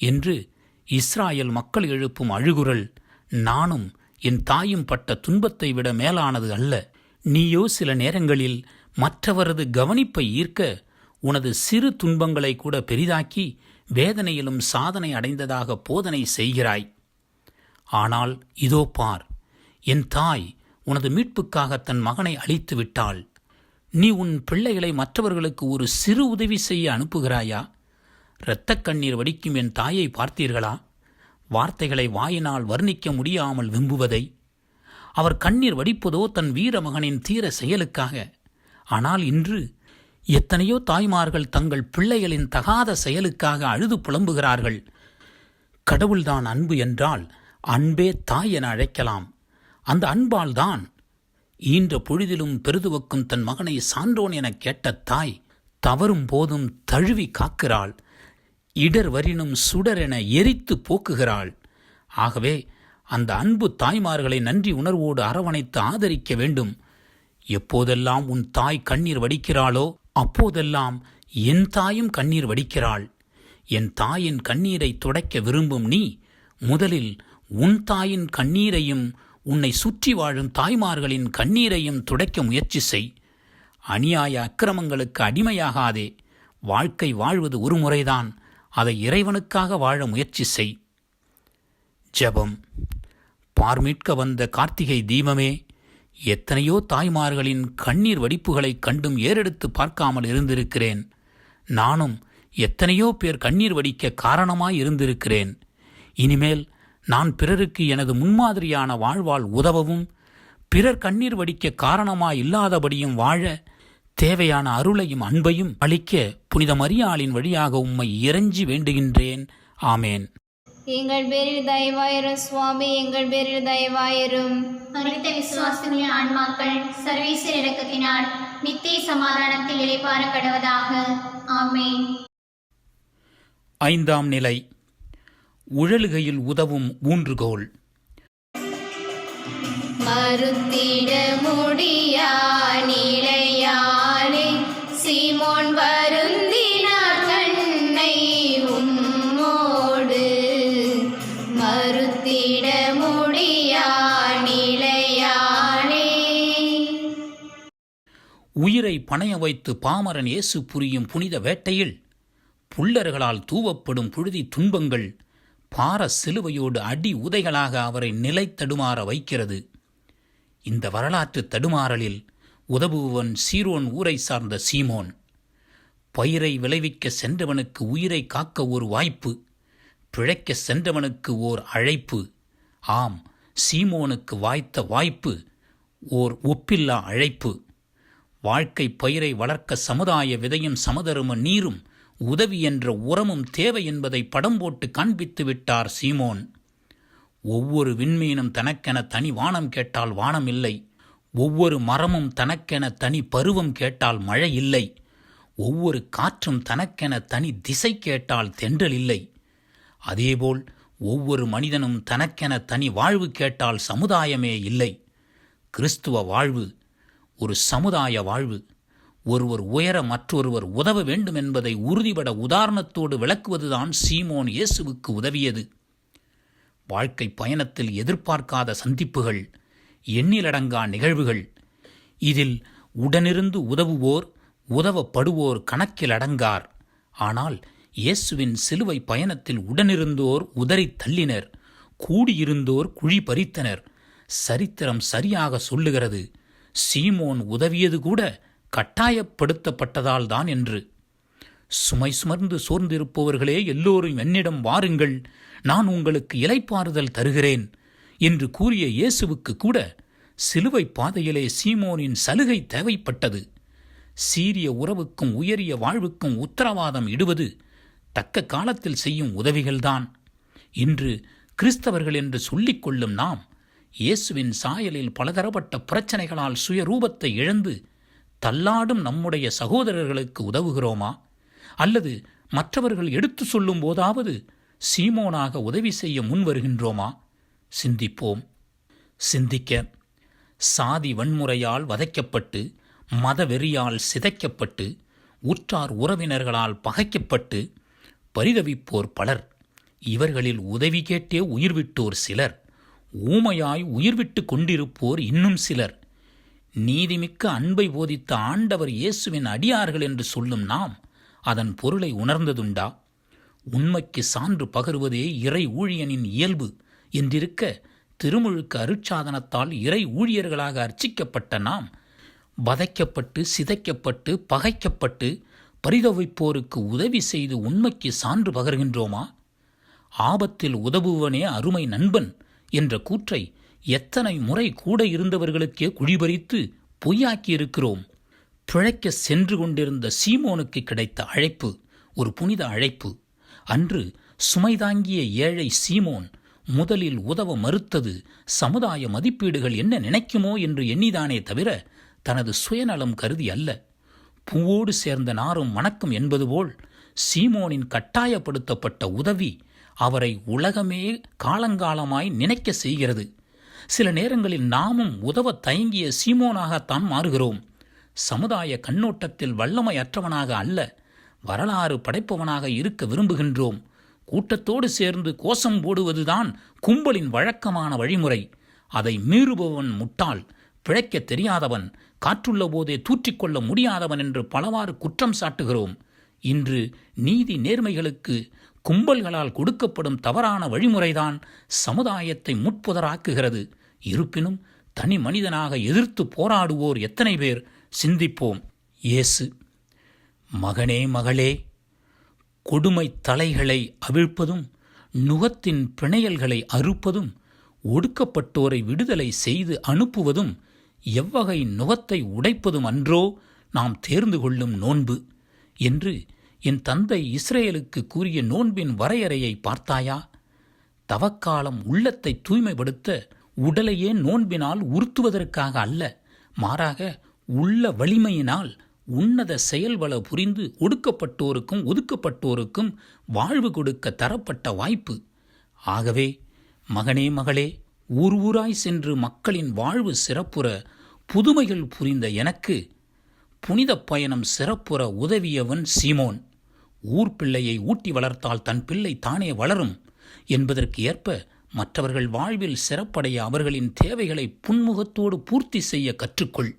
என்று இஸ்ராயல் மக்கள் எழுப்பும் அழுகுரல் நானும் என் தாயும் பட்ட துன்பத்தை விட மேலானது அல்ல. நீயோ சில நேரங்களில் மற்றவரது கவனிப்பை ஈர்க்க உனது சிறு துன்பங்களை கூட பெரிதாக்கி வேதனையிலும் சாதனை அடைந்ததாக போதனை செய்கிறாய். ஆனால் இதோ பார், என் தாய் உனது மீட்புக்காக தன் மகனை அழித்து விட்டாள். நீ உன் பிள்ளைகளை மற்றவர்களுக்கு ஒரு சிறு உதவி செய்ய அனுப்புகிறாயா? இரத்தக் கண்ணீர் வடிக்கும் என் தாயை பார்த்தீர்களா? வார்த்தைகளை வாயினால் வர்ணிக்க முடியாமல் விம்புவதை. அவர் கண்ணீர் வடிப்பதோ தன் வீர மகனின் தீர செயலுக்காக. ஆனால் இன்று எத்தனையோ தாய்மார்கள் தங்கள் பிள்ளைகளின் தகாத செயலுக்காக அழுது புலம்புகிறார்கள். கடவுள்தான் அன்பு என்றால் அன்பே தாய் என அழைக்கலாம். அந்த அன்பால் தான் ஈன்ற பொழுதிலும் பெருதுவக்கும் தன் மகனை சான்றோன் என கேட்ட தாய் தவறும் போதும் தழுவி காக்கிறாள். இடர் வரினும் சுடரென எரித்து போக்குகிறாள். ஆகவே அந்த அன்பு தாய்மார்களை நன்றி உணர்வோடு அரவணைத்து ஆதரிக்க வேண்டும். எப்போதெல்லாம் உன் தாய் கண்ணீர் வடிக்கிறாளோ அப்போதெல்லாம் என் தாயும் கண்ணீர் வடிக்கிறாள். என் தாயின் கண்ணீரை துடைக்க விரும்பும் நீ முதலில் உன் தாயின் கண்ணீரையும் உன்னை சுற்றி வாழும் தாய்மார்களின் கண்ணீரையும் துடைக்க முயற்சி செய். அநியாய அக்கிரமங்களுக்கு அடிமையாகாதே. வாழ்க்கை வாழ்வது ஒரு முறைதான். அதை இறைவனுக்காக வாழ முயற்சி செய். ஜெபம். பார்மீட்க வந்த கார்த்திகை தீபமே, எத்தனையோ தாய்மார்களின் கண்ணீர் வடிப்புகளைக் கண்டும் ஏறெடுத்து பார்க்காமல் இருந்திருக்கிறேன். நானும் எத்தனையோ பேர் கண்ணீர் வடிக்க காரணமாய் இருந்திருக்கிறேன். இனிமேல் நான் பிறருக்கு எனது முன்மாதிரியான வாழ்வால் உதவவும் பிறர் கண்ணீர் வடிக்க காரணமாய் இல்லாதபடியும் வாழ தேவையான அருளையும் அன்பையும் அளிக்க புனித மரியாளின் வழியாக உம்மை இறைஞ்சி வேண்டுகின்றேன். ஆமேன். எங்கள் பேரில் தயவாயிரும் சுவாமி, எங்கள் பேரில் தயவாயிரும். மரித்த விசுவாசிகளின் ஆன்மாக்கள் சர்வீசர் இரக்கத்தினால் நித்திய சமாதானத்தில் இளைப்பாற கடவதாக. ஆமேன். 5ஆம் நிலை. உழலுகையில் உதவும் ஊன்றுகோல். மறுத்திட முடியா நிலையாலே சீமோன் வருந்தினார் கண்ணை உம்மோடு. மறுத்திட முடியா நிலையாலே. உயிரை பணைய வைத்து பாமரன் இயேசு புரியும் புனித வேட்டையில் புல்லர்களால் தூவப்படும் புழுதி துன்பங்கள் பார சிலுவையோடு அடி உதைகளாக அவரை நிலை தடுமாற வைக்கிறது. இந்த வரலாற்று தடுமாறலில் உதவுவன் சீரோன் ஊரை சார்ந்த சீமோன். பயிரை விளைவிக்க சென்றவனுக்கு உயிரை காக்க ஒரு வாய்ப்பு, பிழைக்க சென்றவனுக்கு ஓர் அழைப்பு. ஆம், சீமோனுக்கு வாய்த்த வாய்ப்பு ஓர் ஒப்பில்லா அழைப்பு. வாழ்க்கை பயிரை வளர்க்க சமுதாய விதையும் சமதரும நீரும் உதவி என்ற உரமும் தேவை என்பதை படம் போட்டு காண்பித்து விட்டார் சீமோன். ஒவ்வொரு விண்மீனும் தனக்கென தனி வானம் கேட்டால் வானம் இல்லை. ஒவ்வொரு மரமும் தனக்கென தனி பருவம் கேட்டால் மழை இல்லை. ஒவ்வொரு காற்றும் தனக்கென தனி திசை கேட்டால் தென்றல் இல்லை. அதேபோல் ஒவ்வொரு மனிதனும் தனக்கென தனி வாழ்வு கேட்டால் சமுதாயமே இல்லை. கிறிஸ்துவ வாழ்வு ஒரு சமுதாய வாழ்வு. ஒருவர் உயர மற்றொருவர் உதவ வேண்டும் என்பதை உறுதிபட உதாரணத்தோடு விளக்குவதுதான் சீமோன் இயேசுவுக்கு உதவியது. வாழ்க்கை பயணத்தில் எதிர்பார்க்காத சந்திப்புகள், எண்ணிலடங்கா நிகழ்வுகள். இதில் உடனிருந்து உதவுவோர் உதவப்படுவோர் கணக்கில் அடங்கார். ஆனால் இயேசுவின் சிலுவை பயணத்தில் உடனிருந்தோர் உதறி தள்ளினர், கூடியிருந்தோர் குழி பறித்தனர். சரித்திரம் சரியாக சொல்லுகிறது, சீமோன் உதவியது கூட கட்டாயப்படுத்தப்பட்டதால் தான் என்று. சுமை சுமர்ந்து சோர்ந்திருப்பவர்களே எல்லோரும் என்னிடம் வாருங்கள், நான் உங்களுக்கு இளைப்பாறுதல் தருகிறேன் என்று கூறிய இயேசுவுக்கு கூட சிலுவை பாதையிலே சீமோனின் சலுகை தேவைப்பட்டது. சீரிய உறவுக்கும் உயரிய வாழ்வுக்கும் உத்தரவாதம் இடுவது தக்க காலத்தில் செய்யும் உதவிகள்தான். இன்று கிறிஸ்தவர்கள் என்று சொல்லிக் கொள்ளும் நாம் இயேசுவின் சாயலில் பலதரப்பட்ட பிரச்சனைகளால் சுயரூபத்தை இழந்து தள்ளாடும் நம்முடைய சகோதரர்களுக்கு உதவுகிறோமா? அல்லது மற்றவர்கள் எடுத்து சொல்லும் போதாவது சீமோனாக உதவி செய்ய முன் வருகின்றோமா? சிந்திப்போம். சிந்திக்க, சாதி வன்முறையால் வதைக்கப்பட்டு, மதவெறியால் சிதைக்கப்பட்டு, உற்றார் உறவினர்களால் பகைக்கப்பட்டு பரிதவிப்போர் பலர். இவர்களில் உதவி கேட்டே உயிர்விட்டோர் சிலர். ஊமையாய் உயிர்விட்டு கொண்டிருப்போர் இன்னும் சிலர். நீதிமிக்க அன்பை போதித்த ஆண்டவர் இயேசுவின் அடியார்கள் என்று சொல்லும் நாம் அதன் பொருளை உணர்ந்ததுண்டா? உண்மைக்கு சான்று பகருவதே இறை ஊழியனின் இயல்பு என்றிருக்க, திருமுழுக்கு அருட்சாதனத்தால் இறை ஊழியர்களாக அர்ச்சிக்கப்பட்ட நாம் வதைக்கப்பட்டு, சிதைக்கப்பட்டு, பகைக்கப்பட்டு பரிதவிப்போருக்கு உதவி செய்து உண்மைக்கு சான்று பகர்கின்றோமா? ஆபத்தில் உதவுவனே அருமை நண்பன் என்ற கூற்றை எத்தனை முறை கூட இருந்தவர்களுக்கே குழிபறித்து பொய்யாக்கியிருக்கிறோம். பிழைக்க சென்று கொண்டிருந்த சீமோனுக்கு கிடைத்த அழைப்பு ஒரு புனித அழைப்பு. அன்று சுமைதாங்கிய ஏழை சீமோன் முதலில் உதவ மறுத்தது சமுதாய மதிப்பீடுகள் என்ன நினைக்குமோ என்று எண்ணிதானே தவிர தனது சுயநலம் கருதி அல்ல. பூவோடு சேர்ந்த நாரும் மணக்கும் என்பது போல் சீமோனின் கட்டாயப்படுத்தப்பட்ட உதவி அவரை உலகமே காலங்காலமாய் நினைக்க செய்கிறது. சில நேரங்களில் நாமும் உதவ தயங்கிய சீமோனாகத்தான் மாறுகிறோம். சமுதாய கண்ணோட்டத்தில் வல்லமையற்றவனாக அல்ல, வரலாறு படைப்பவனாக இருக்க விரும்புகின்றோம். கூட்டத்தோடு சேர்ந்து கோஷம் போடுவதுதான் கும்பலின் வழக்கமான வழிமுறை. அதை மீறுபவன் முட்டாள், பிழைக்க தெரியாதவன், காற்றுள்ள போதே தூற்றிக்கொள்ள முடியாதவன் என்று பலவாறு குற்றம் சாட்டுகிறோம். இன்று நீதி நேர்மைகளுக்கு கும்பல்களால் கொடுக்கப்படும் தவறான வழிமுறைதான் சமுதாயத்தை முட்புதராக்குகிறது. இருப்பினும் தனி மனிதனாக எதிர்த்து போராடுவோர் எத்தனை பேர்? சிந்திப்போம். இயேசு, மகனே மகளே, கொடுமை தலைகளை அவிழ்ப்பதும் நுகத்தின் பிணையல்களை அறுப்பதும் ஒடுக்கப்பட்டோரை விடுதலை செய்து அனுப்புவதும் எவ்வகை நுகத்தை உடைப்பதும் அன்றோ நாம் தேர்ந்து கொள்ளும் நோன்பு என்று என் தந்தை இஸ்ரேலுக்கு கூறிய நோன்பின் வரையறையை பார்த்தாயா? தவக்காலம் உள்ளத்தை தூய்மைப்படுத்த, உடலையே நோன்பினால் உறுத்துவதற்காக அல்ல, மாறாக உள்ள வலிமையினால் உன்னத செயல்வள புரிந்து ஒடுக்கப்பட்டோருக்கும் ஒதுக்கப்பட்டோருக்கும் வாழ்வு கொடுக்க தரப்பட்ட வாய்ப்பு. ஆகவே மகனே மகளே, ஊர் ஊராய் சென்று மக்களின் வாழ்வு சிறப்புற புதுமைகள் புரிந்த எனக்கு புனித பயணம் சிறப்புற உதவியவன் சீமோன். ஊர் பிள்ளையை ஊட்டி வளர்த்தால் தன் பிள்ளை தானே வளரும் என்பதற்கு ஏற்ப மற்றவர்கள் வாழ்வில் சிறப்படைய அவர்களின் தேவைகளை புன்முகத்தோடு பூர்த்தி செய்ய கற்றுக்கொள்.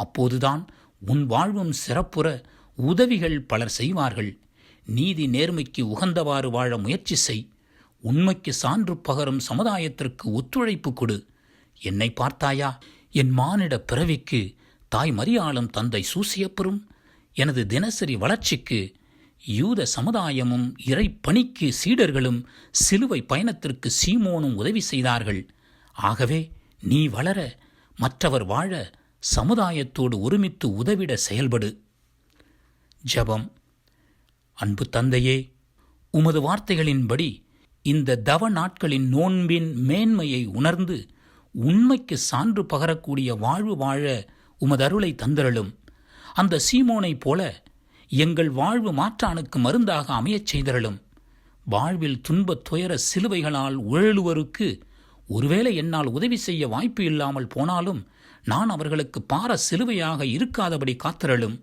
அப்போதுதான் உன் வாழ்வும் சிறப்புற உதவிகள் பலர் செய்வார்கள். நீதி நேர்மைக்கு உகந்தவாறு வாழ முயற்சி செய். உண்மைக்கு சான்று பகரும் சமுதாயத்திற்கு ஒத்துழைப்பு கொடு. என்னை பார்த்தாயா? என் மானிட பிறவிக்கு தாய் மரியாளும் தந்தை சூசியப்பரும், எனது தினசரி வளர்ச்சிக்கு யூத சமுதாயமும் இறை பணிக்கு சீடர்களும் சிலுவை பயணத்திற்கு சீமோனும் உதவி செய்தார்கள். ஆகவே நீ வளர, மற்றவர் வாழ சமுதாயத்தோடு ஒருமித்து உதவிட செயல்படு. ஜெபம். அன்பு தந்தையே, உமது வார்த்தைகளின்படி இந்த தவ நாட்களின் நோன்பின் மேன்மையை உணர்ந்து உண்மைக்கு சான்று பகரக்கூடிய வாழ்வு வாழ உமது அருளை தந்தருளும். அந்த சீமோனைப் போல எங்கள் வாழ்வு மாற்றானுக்கு மருந்தாக அமையச் செய்தருளும். வாழ்வில் துன்பத் துயர சிலுவைகளால் உழலுவருக்கு ஒருவேளை என்னால் உதவி செய்ய வாய்ப்பு இல்லாமல் போனாலும் நான் அவர்களுக்கு பார சிலுவையாக இருக்காதபடி காத்தருளும்.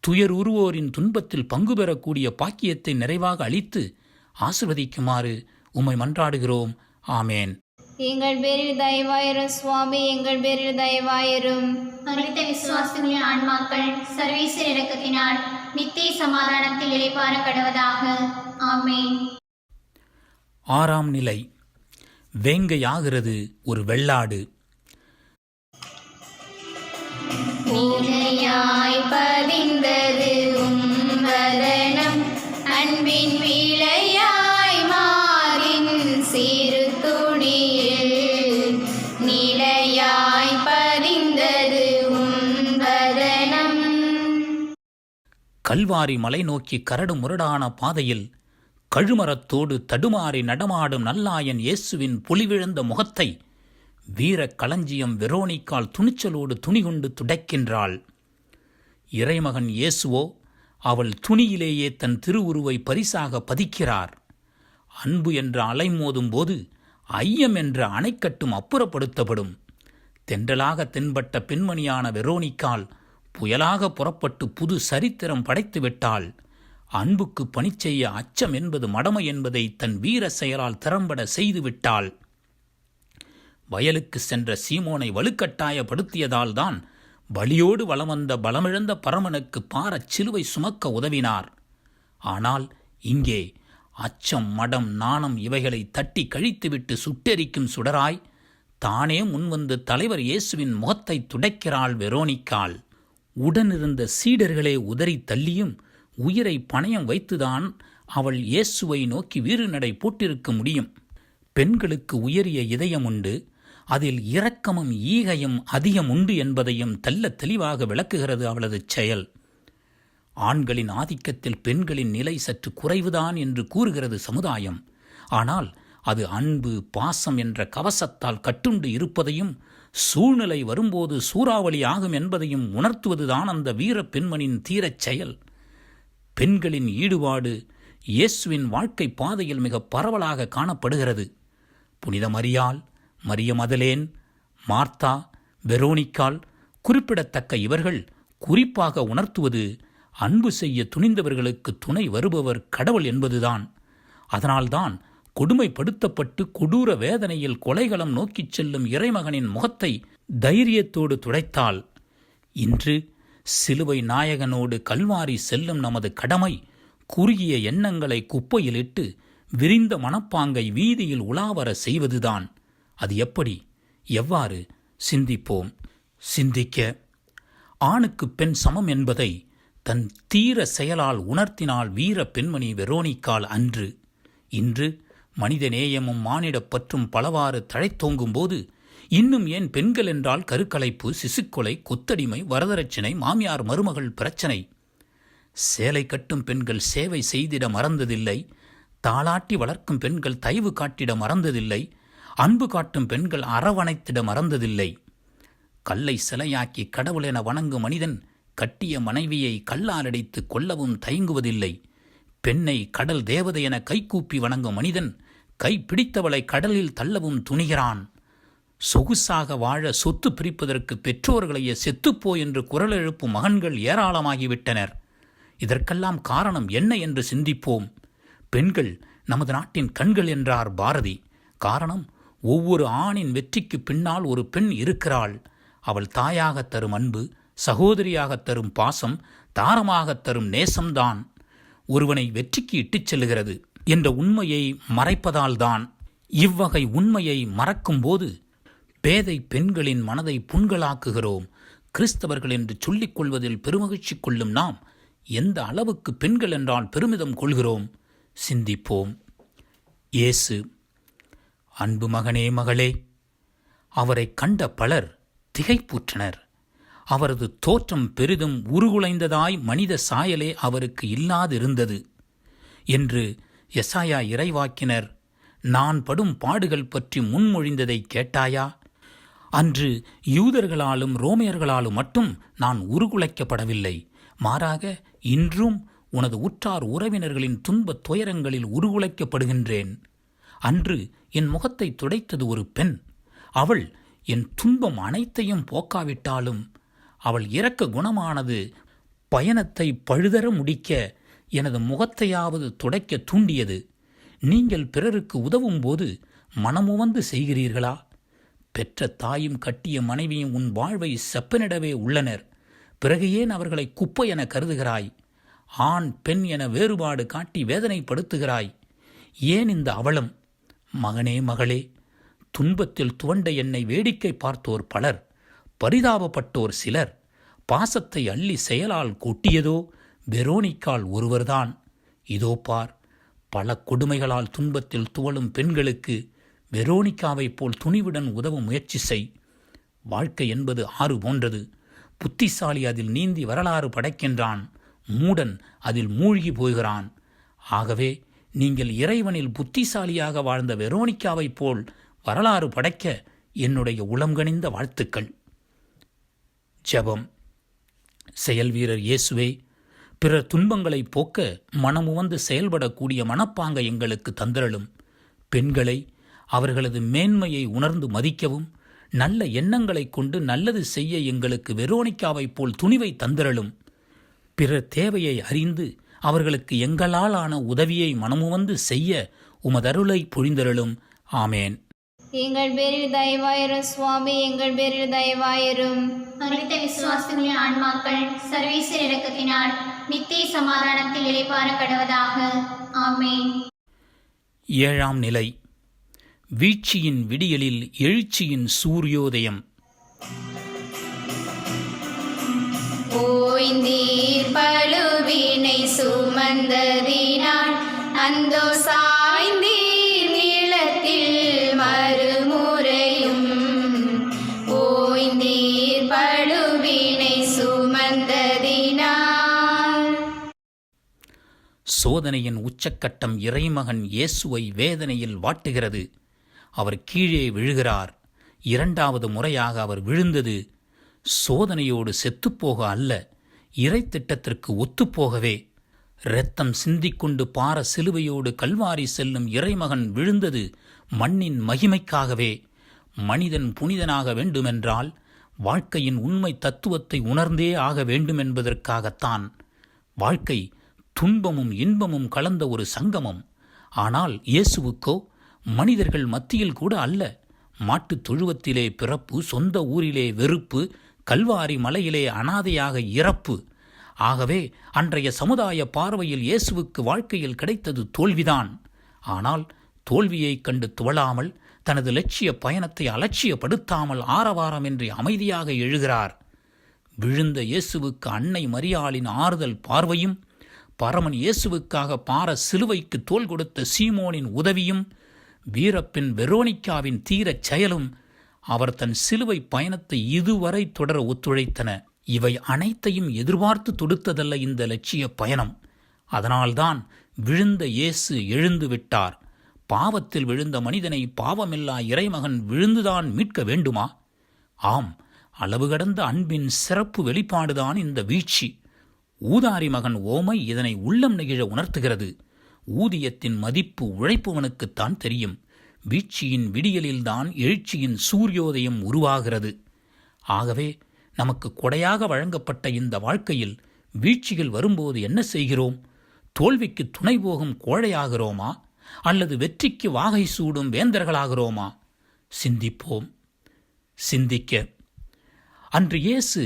துயர் உருவோரின் துன்பத்தில் பங்கு பெறக்கூடிய பாக்கியத்தை நிறைவாக அளித்து ஆசிர்வதிக்குமாறு உம்மை மன்றாடுகிறோம். ஆமேன். எங்கள் பேரில் தயவாயிரும் சுவாமி, எங்கள் பேரில் தயவாயிரும். மரித்த விசுவாசிகளின் ஆன்மாக்கள் சர்வீசர் இரக்கத்தினால் நித்திய சமாதானத்தில் இளைப்பாற கடவதாக. ஆமேன். 6ஆம் நிலை. வேங்கையாகிறது ஒரு வெள்ளாடு. வீணையாய் பதிந்தது உம்பதனம், அன்பின் வீழையாய் மாறின் சிறு துணியில் நிலையாய் பதிந்தது உம்பதனம். கல்வாரி மலை நோக்கி கரடு முரடான பாதையில் கழுமரத்தோடு தடுமாறி நடமாடும் நல்லாயன் இயேசுவின் பொலிவிழந்த முகத்தை வீர களஞ்சியம் வெரோனிக்கால் துணிச்சலோடு துணிகொண்டு துடைக்கின்றாள். இறைமகன் இயேசுவோ அவள் துணியிலேயே தன் திருவுருவை பரிசாக பதிக்கிறார். அன்பு என்ற அலைமோதும் போது ஐயம் என்ற அணைக்கட்டும் அப்புறப்படுத்தப்படும். தென்றலாக தென்பட்ட பெண்மணியான வெரோனிக்கால் புயலாக புறப்பட்டு புது சரித்திரம் படைத்துவிட்டாள். அன்புக்கு பணி செய்ய அச்சம் என்பது மடமை என்பதை தன் வீர செயலால் திறம்பட செய்துவிட்டாள். வயலுக்கு சென்ற சீமோனை வலுக்கட்டாயப்படுத்தியதால் தான் பலியோடு வலம் வந்த பலமிழந்த பரமனுக்கு பாரச் சிலுவை சுமக்க உதவினார். ஆனால் இங்கே அச்சம், மடம், நாணம் இவைகளை தட்டி கழித்துவிட்டு சுட்டெரிக்கும் சுடராய் தானே முன்வந்து தலைவர் இயேசுவின் முகத்தை துடைக்கிறாள் வெரோனிக்காள். உடனிருந்த சீடர்களே உதறி தள்ளியும் உயிரை பணயம் வைத்துதான் அவள் இயேசுவை நோக்கி வீறுநடை போட்டிருக்க முடியும். பெண்களுக்கு உயரிய இதயம் உண்டு, அதில் இரக்கமும் ஈகையும் அதிகம் உண்டு என்பதையும் தெள்ளத் தெளிவாக விளக்குகிறது அவளது செயல். ஆண்களின் ஆதிக்கத்தில் பெண்களின் நிலை சற்று குறைவுதான் என்று கூறுகிறது சமுதாயம். ஆனால் அது அன்பு, பாசம் என்ற கவசத்தால் கட்டுண்டு இருப்பதையும் சூழ்நிலை வரும்போது சூறாவளி ஆகும் என்பதையும் உணர்த்துவதுதான் அந்த வீர பெண்மணின் தீரச் செயல். பெண்களின் ஈடுபாடு இயேசுவின் வாழ்க்கை பாதையில் மிக பரவலாக காணப்படுகிறது. புனித மரியாள், மரிய மதலேன், மார்த்தா, வெரோனிக்காள் குறிப்பிடத்தக்க இவர்கள் குறிப்பாக உணர்த்துவது அன்பு செய்ய துணிந்தவர்களுக்கு துணை வருபவர் கடவுள் என்பதுதான். அதனால்தான் கொடுமைப்படுத்தப்பட்டு கொடூர வேதனையில் கொலைகளம் நோக்கிச் செல்லும் இறைமகனின் முகத்தை தைரியத்தோடு துடைத்தாள். இன்று சிலுவை நாயகனோடு கல்வாரி செல்லும் நமது கடமை குறுகிய எண்ணங்களை குப்பையிலிட்டு விரிந்த மனப்பாங்கை வீதியில் உலாவர செய்வதுதான். அது எப்படி, எவ்வாறு? சிந்திப்போம். சிந்திக்க ஆணுக்கு பெண் சமம் என்பதை தன் தீர செயலால் உணர்த்தினாள் வீர பெண்மணி வெரோனிக்காள் அன்று. இன்று மனித நேயமும் மானிடப் பற்றும் பலவாறு தழைத்தோங்கும் போது இன்னும் ஏன் பெண்கள் என்றால் கருக்கலைப்பு, சிசுக்கொலை, கொத்தடிமை, வரதட்சணை, மாமியார் மருமகள் பிரச்சனை? சேலை கட்டும் பெண்கள் சேவை செய்திட மறந்ததில்லை. தாளாட்டி வளர்க்கும் பெண்கள் தயவு காட்டிட மறந்ததில்லை. அன்பு காட்டும் பெண்கள் அரவணைத்திட மறந்ததில்லை. கல்லை சிலையாக்கி கடவுள் என வணங்கும் மனிதன் கட்டிய மனைவியை கல்லாலடித்து கொல்லவும் தயங்குவதில்லை. பெண்ணை கடல் தேவதை என கைகூப்பி வணங்கும் மனிதன் கைப்பிடித்தவளை கடலில் தள்ளவும் துணிகிறான். சொகுசாக வாழ சொத்து பிரிப்பதற்கு பெற்றோர்களையே செத்துப்போ என்று குரல் எழுப்பும் மகன்கள் ஏராளமாகிவிட்டனர். இதற்கெல்லாம் காரணம் என்ன என்று சிந்திப்போம். பெண்கள் நமது நாட்டின் கண்கள் என்றார் பாரதி. காரணம், ஒவ்வொரு ஆணின் வெற்றிக்கு பின்னால் ஒரு பெண் இருக்கிறாள். அவள் தாயாகத் தரும் அன்பு, சகோதரியாகத் தரும் பாசம், தாரமாகத் தரும் நேசம்தான் ஒருவனை வெற்றிக்கு இட்டுச் செல்லுகிறது என்ற உண்மையை மறைப்பதால்தான். இவ்வகை உண்மையை மறக்கும்போது பேதை பெண்களின் மனதை புண்களாக்குகிறோம். கிறிஸ்தவர்கள் என்று சொல்லிக் கொள்வதில் பெருமகிழ்ச்சி கொள்ளும் நாம் எந்த அளவுக்கு பெண்கள் என்றால் பெருமிதம் கொள்கிறோம். சிந்திப்போம். இயேசு, அன்பு மகனே, மகளே, அவரை கண்ட பலர் திகைப்புற்றனர். அவரது தோற்றம் பெரிதும் உருகுலைந்ததாய், மனித சாயலே அவருக்கு இல்லாதிருந்தது என்று எசாயா இறைவாக்கினர் நான் படும் பாடுகள் பற்றி முன்மொழிந்ததை கேட்டாயா? அன்று யூதர்களாலும் ரோமையர்களாலும் மட்டும் நான் உருகுலைக்கப்படவில்லை. மாறாக இன்றும் உனது உற்றார் உறவினர்களின் துன்பத் துயரங்களில் உருகுலைக்கப்படுகின்றேன். அன்று என் முகத்தை துடைத்தது ஒரு பெண். அவள் என் துன்பம் அனைத்தையும் போக்காவிட்டாலும் அவள் இரக்க குணமானது பயணத்தை பழுதர முடிக்க எனது முகத்தையாவது துடைக்க தூண்டியது. நீங்கள் பிறருக்கு உதவும் போது மனமுவந்து செய்கிறீர்களா? பெற்ற தாயும் கட்டிய மனைவியும் உன் வாழ்வை செப்பனிடவே உள்ளனர். பிறகு ஏன் அவர்களை குப்பை என கருதுகிறாய்? ஆண் பெண் என வேறுபாடு காட்டி வேதனைப்படுத்துகிறாய். ஏன் இந்த அவலம்? மகனே, மகளே, துன்பத்தில் துவண்ட என்னை வேடிக்கை பார்த்தோர் பலர், பரிதாபப்பட்டோர் சிலர். பாசத்தை அள்ளி செயலால் கொட்டியதோ வெரோனிக்காள் ஒருவர்தான். இதோ பார், பல கொடுமைகளால் துன்பத்தில் துவளும் பெண்களுக்கு வெரோனிக்காவைப் போல் துணிவுடன் உதவ முயற்சி செய். வாழ்க்கை என்பது ஆறு போன்றது. புத்திசாலி அதில் நீந்தி வரலாறு படைக்கின்றான், மூடன் அதில் மூழ்கி போகிறான். ஆகவே நீங்கள் இறைவனில் புத்திசாலியாக வாழ்ந்த வெரோனிக்காவைப் போல் வரலாறு படைக்க என்னுடைய உளம்கனிந்த வாழ்த்துக்கள். ஜெபம். செயல் வீரர் இயேசுவே, பிறர் துன்பங்களை போக்க மனமுவந்து செயல்படக்கூடிய மனப்பாங்கை எங்களுக்கு தந்தரலும். பெண்களை அவர்களது மேன்மையை உணர்ந்து மதிக்கவும் நல்ல எண்ணங்களை கொண்டு நல்லது செய்ய எங்களுக்கு வெரோனிக்காவைப் போல் துணிவை தந்தரலும். பிறர் தேவையை அறிந்து அவர்களுக்கு எங்களால் ஆன உதவியை மனமுவந்து செய்ய உமதருளை பொழிந்தருளும். ஆமேன். எங்கள் பேரில் தயவாயிரும் சுவாமி, எங்கள் பேரில் தயவாயிரும். மரித்த விசுவாசிகளின் ஆன்மாக்கள் சர்வீசர் இரக்கத்தினால் நித்திய சமாதானத்தில் இளைப்பாற கடவதாக. ஆமேன். 7ஆம் நிலை. வீழ்ச்சியின் விடியலில் எழுச்சியின் சூரியோதயம். ஓய்ந்தீர் பழுவினை சுமந்ததினால் அந்தோ சாய்ந்தீர் நீளத்தில் மறுமுறையும் சோதனையின் உச்சக்கட்டம் இறைமகன் இயேசுவை வேதனையில் வாட்டுகிறது. அவர் கீழே விழுகிறார். இரண்டாவது முறையாக அவர் விழுந்தது சோதனையோடு செத்துப்போக அல்ல, இறை திட்டத்திற்கு ஒத்துப்போகவே. இரத்தம் சிந்திக்கொண்டு பார சிலுவையோடு கல்வாரி செல்லும் இறைமகன் விழுந்தது மண்ணின் மகிமைக்காகவே. மனிதன் புனிதனாக வேண்டுமென்றால் வாழ்க்கையின் உண்மை தத்துவத்தை உணர்ந்தே ஆக வேண்டுமென்பதற்காகத்தான். வாழ்க்கை துன்பமும் இன்பமும் கலந்த ஒரு சங்கமம். ஆனால் இயேசுவுக்கோ மனிதர்கள் மத்தியில் கூட அல்ல. மாட்டுத் தொழுவத்திலே பிறப்பு, சொந்த ஊரிலே வெறுப்பு, கல்வாரி மலையிலே அனாதையாக இறப்பு. ஆகவே அன்றைய சமுதாய பார்வையில் இயேசுவுக்கு வாழ்க்கையில் கிடைத்தது தோல்விதான். ஆனால் தோல்வியைக் கண்டு துவளாமல், தனது லட்சிய பயணத்தை அலட்சியப்படுத்தாமல் ஆரவாரமின்றி அமைதியாக எழுகிறார். விழுந்த இயேசுவுக்கு அன்னை மரியாளின் ஆறுதல் பார்வையும், பரமன் இயேசுவுக்காக பார சிலுவைக்கு தோள் கொடுத்த சீமோனின் உதவியும், வீரப்பெண் வெரோனிக்காவின் தீரச் செயலும் அவர் தன் சிலுவை பயணத்தை இதுவரை தொடர ஒத்துழைத்தன. இவை அனைத்தையும் எதிர்பார்த்து தொடுத்ததல்ல இந்த லட்சிய பயணம். அதனால்தான் விழுந்த இயேசு எழுந்து விட்டார். பாவத்தில் விழுந்த மனிதனை பாவமில்லா இறைமகன் விழுந்துதான் மீட்க வேண்டுமா? ஆம், அளவு கடந்த அன்பின் சிறப்பு வெளிப்பாடுதான் இந்த வீழ்ச்சி. ஊதாரி மகன் ஓமை இதனை உள்ளம் நெகிழ உணர்த்துகிறது. ஊதியத்தின் மதிப்பு உழைப்பவனுக்குத்தான் தெரியும். வீழ்ச்சியின் விடியலில்தான் எழுச்சியின் சூரியோதயம் உருவாகிறது. ஆகவே நமக்கு கொடையாக வழங்கப்பட்ட இந்த வாழ்க்கையில் வீழ்ச்சிகள் வரும்போது என்ன செய்கிறோம்? தோல்விக்கு துணை போகும் கோழையாகிறோமா, அல்லது வெற்றிக்கு வாகை சூடும் வேந்தர்களாகிறோமா? சிந்திப்போம். சிந்திக்க அன்று இயேசு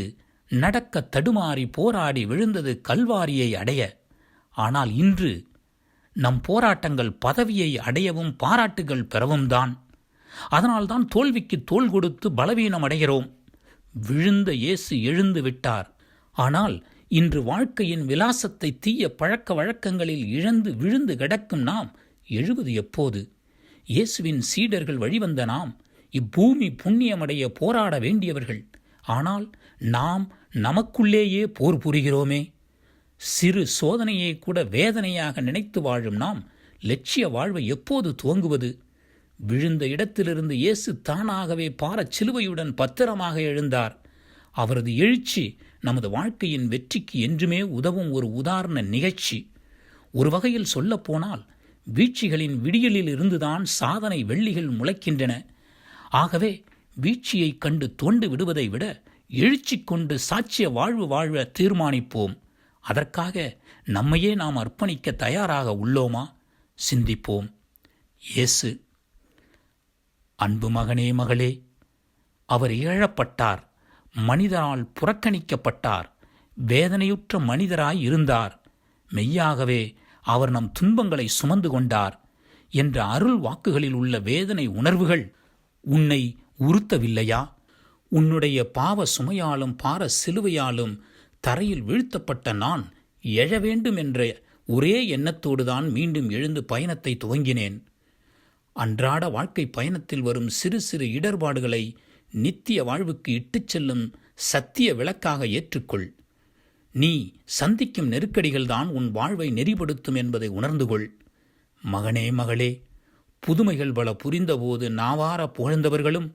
நடக்க தடுமாறி போராடி விழுந்தது கல்வாரியை அடைய. ஆனால் இன்று நம் போராட்டங்கள் பதவியை அடையவும் பாராட்டுகள் பெறவும் தான். அதனால்தான் தோல்விக்கு தோள் கொடுத்து பலவீனம் அடைகிறோம். விழுந்த இயேசு எழுந்து விட்டார். ஆனால் இன்று வாழ்க்கையின் விலாசத்தை தீய பழக்க வழக்கங்களில் இழந்து விழுந்து கிடக்கும் நாம் எழுவது எப்போது? இயேசுவின் சீடர்கள் வழிவந்த நாம் இப்பூமி புண்ணியமடைய போராட வேண்டியவர்கள். ஆனால் நாம் நமக்குள்ளேயே போர் புரிகிறோமே. சிறு சோதனையை கூட வேதனையாக நினைத்து வாழும் நாம் லட்சிய வாழ்வை எப்போது துவங்குவது? விழுந்த இடத்திலிருந்து இயேசு தானாகவே பாரச் சிலுவையுடன் பத்திரமாக எழுந்தார். அவரது எழுச்சி நமது வாழ்க்கையின் வெற்றிக்கு என்றுமே உதவும் ஒரு உதாரண நிகழ்ச்சி. ஒரு வகையில் சொல்லப்போனால் வீழ்ச்சிகளின் விடியலில் இருந்துதான் சாதனை வெள்ளிகள் முளைக்கின்றன. ஆகவே வீழ்ச்சியைக் கண்டு தோண்டு விடுவதை விட எழுச்சி கொண்டு சாட்சிய வாழ்வு வாழ தீர்மானிப்போம். அதற்காக நம்மையே நாம் அர்ப்பணிக்க தயாராக உள்ளோமா? சிந்திப்போம். இயேசு: அன்பு மகனே, மகளே, அவர் இகழப்பட்டார், மனிதரால் புறக்கணிக்கப்பட்டார், வேதனையுற்ற மனிதராய் இருந்தார். மெய்யாகவே அவர் நம் துன்பங்களை சுமந்து கொண்டார் என்ற அருள் வாக்குகளில் உள்ள வேதனை உணர்வுகள் உன்னை உறுத்தவில்லையா? உன்னுடைய பாவ சுமையாலும் பார சிலுவையாலும் தரையில் வீழ்த்தப்பட்ட நான் எழ வேண்டும் என்ற ஒரே எண்ணத்தோடுதான் மீண்டும் எழுந்து பயணத்தை துவங்கினேன். அன்றாட வாழ்க்கை பயணத்தில் வரும் சிறு சிறு இடர்பாடுகளை நித்திய வாழ்வுக்கு இட்டுச் செல்லும் சத்திய விளக்காக ஏற்றுக்கொள். நீ சந்திக்கும் நெருக்கடிகள்தான் உன் வாழ்வை நெறிப்படுத்தும் என்பதை உணர்ந்து கொள். மகனே, மகளே, புதுமைகள் பல புரிந்தபோது நாவார புகழ்ந்தவர்களும்,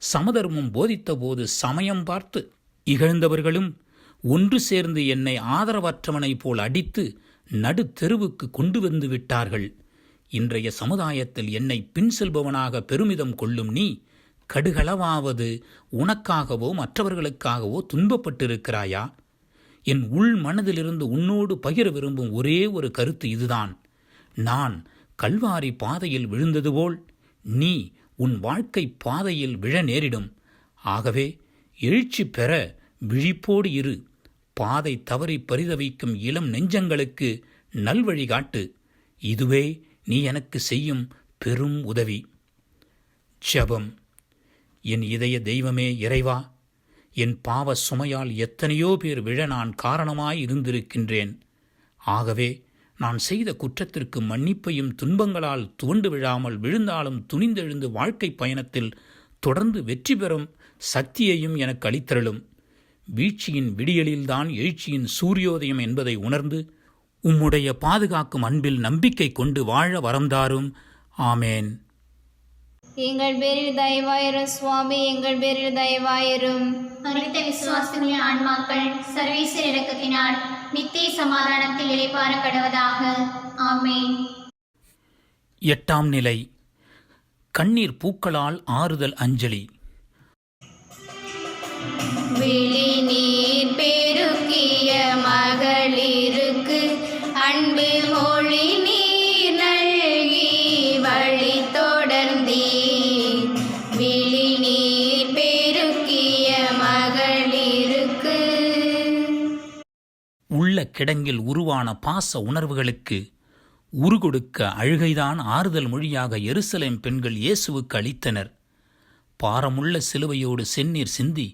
சமதர்மம் போதித்தபோது சமயம் பார்த்து இகழ்ந்தவர்களும் ஒன்று சேர்ந்து என்னை ஆதரவற்றவனைப் போல் அடித்து நடு தெருவுக்கு கொண்டு வந்து விட்டார்கள். இன்றைய சமுதாயத்தில் என்னை பின் செல்பவனாக பெருமிதம் கொள்ளும் நீ கடுகளவாவது உனக்காகவோ மற்றவர்களுக்காகவோ துன்பப்பட்டிருக்கிறாயா? என் உள் மனதிலிருந்து உன்னோடு பகிர விரும்பும் ஒரே ஒரு கருத்து இதுதான். நான் கல்வாரி பாதையில் விழுந்தது போல் நீ உன் வாழ்க்கை பாதையில் விழ நேரிடும். ஆகவே எழுச்சி பெற விழிப்போடு இரு. பாதை தவறி பரிதவிக்கும் இளம் நெஞ்சங்களுக்கு நல்வழி காட்டு. இதுவே நீ எனக்கு செய்யும் பெரும் உதவி. ஜெபம். என் இதய தெய்வமே இறைவா, என் பாவ சுமையால் எத்தனையோ பேர் விழ நான் காரணமாய் இருந்திருக்கின்றேன். ஆகவே நான் செய்த குற்றத்திற்கு மன்னிப்பையும், துன்பங்களால் துவண்டு விழாமல் விழுந்தாலும் துணிந்தெழுந்து வாழ்க்கை பயணத்தில் தொடர்ந்து வெற்றி பெறும் சக்தியையும் எனக்கு அளித்தருளும். வீழ்ச்சியின் விடியலில்தான் எழுச்சியின் சூரியோதயம் என்பதை உணர்ந்து உம்முடைய பாதுகாக்கும் அன்பில் நம்பிக்கை கொண்டு வாழ வரம்தாரும். ஆமேன். எங்கள் பேரில் தயவாயிரும் சுவாமி, எங்கள் பேரில் தயவாயிரும். மரித்த விசுவாசிகளின் ஆன்மாக்கள் சர்வீசர் இரக்கத்தினால் நித்திய சமாதானத்தில் இளைப்பாற கடவதாக. ஆமென். 8ஆம் நிலை. கண்ணீர் பூக்களால் ஆறுதல் அஞ்சலி. விழி நீர் பெருக்கிய மகளிருக்கு அன்பு மொழி நீர் நல்கி வழி தொடர்ந்தீர். விழி நீர் பெருக்கிய மகளிருக்கு. உள்ள கிடங்கில் உருவான பாச உணர்வுகளுக்கு உருகொடுக்க அழுகைதான் ஆறுதல் மொழியாக எருசலேம் பெண்கள் இயேசுவுக்கு அளித்தனர். பாரமுள்ள சிலுவையோடு செந்நீர் சிந்தி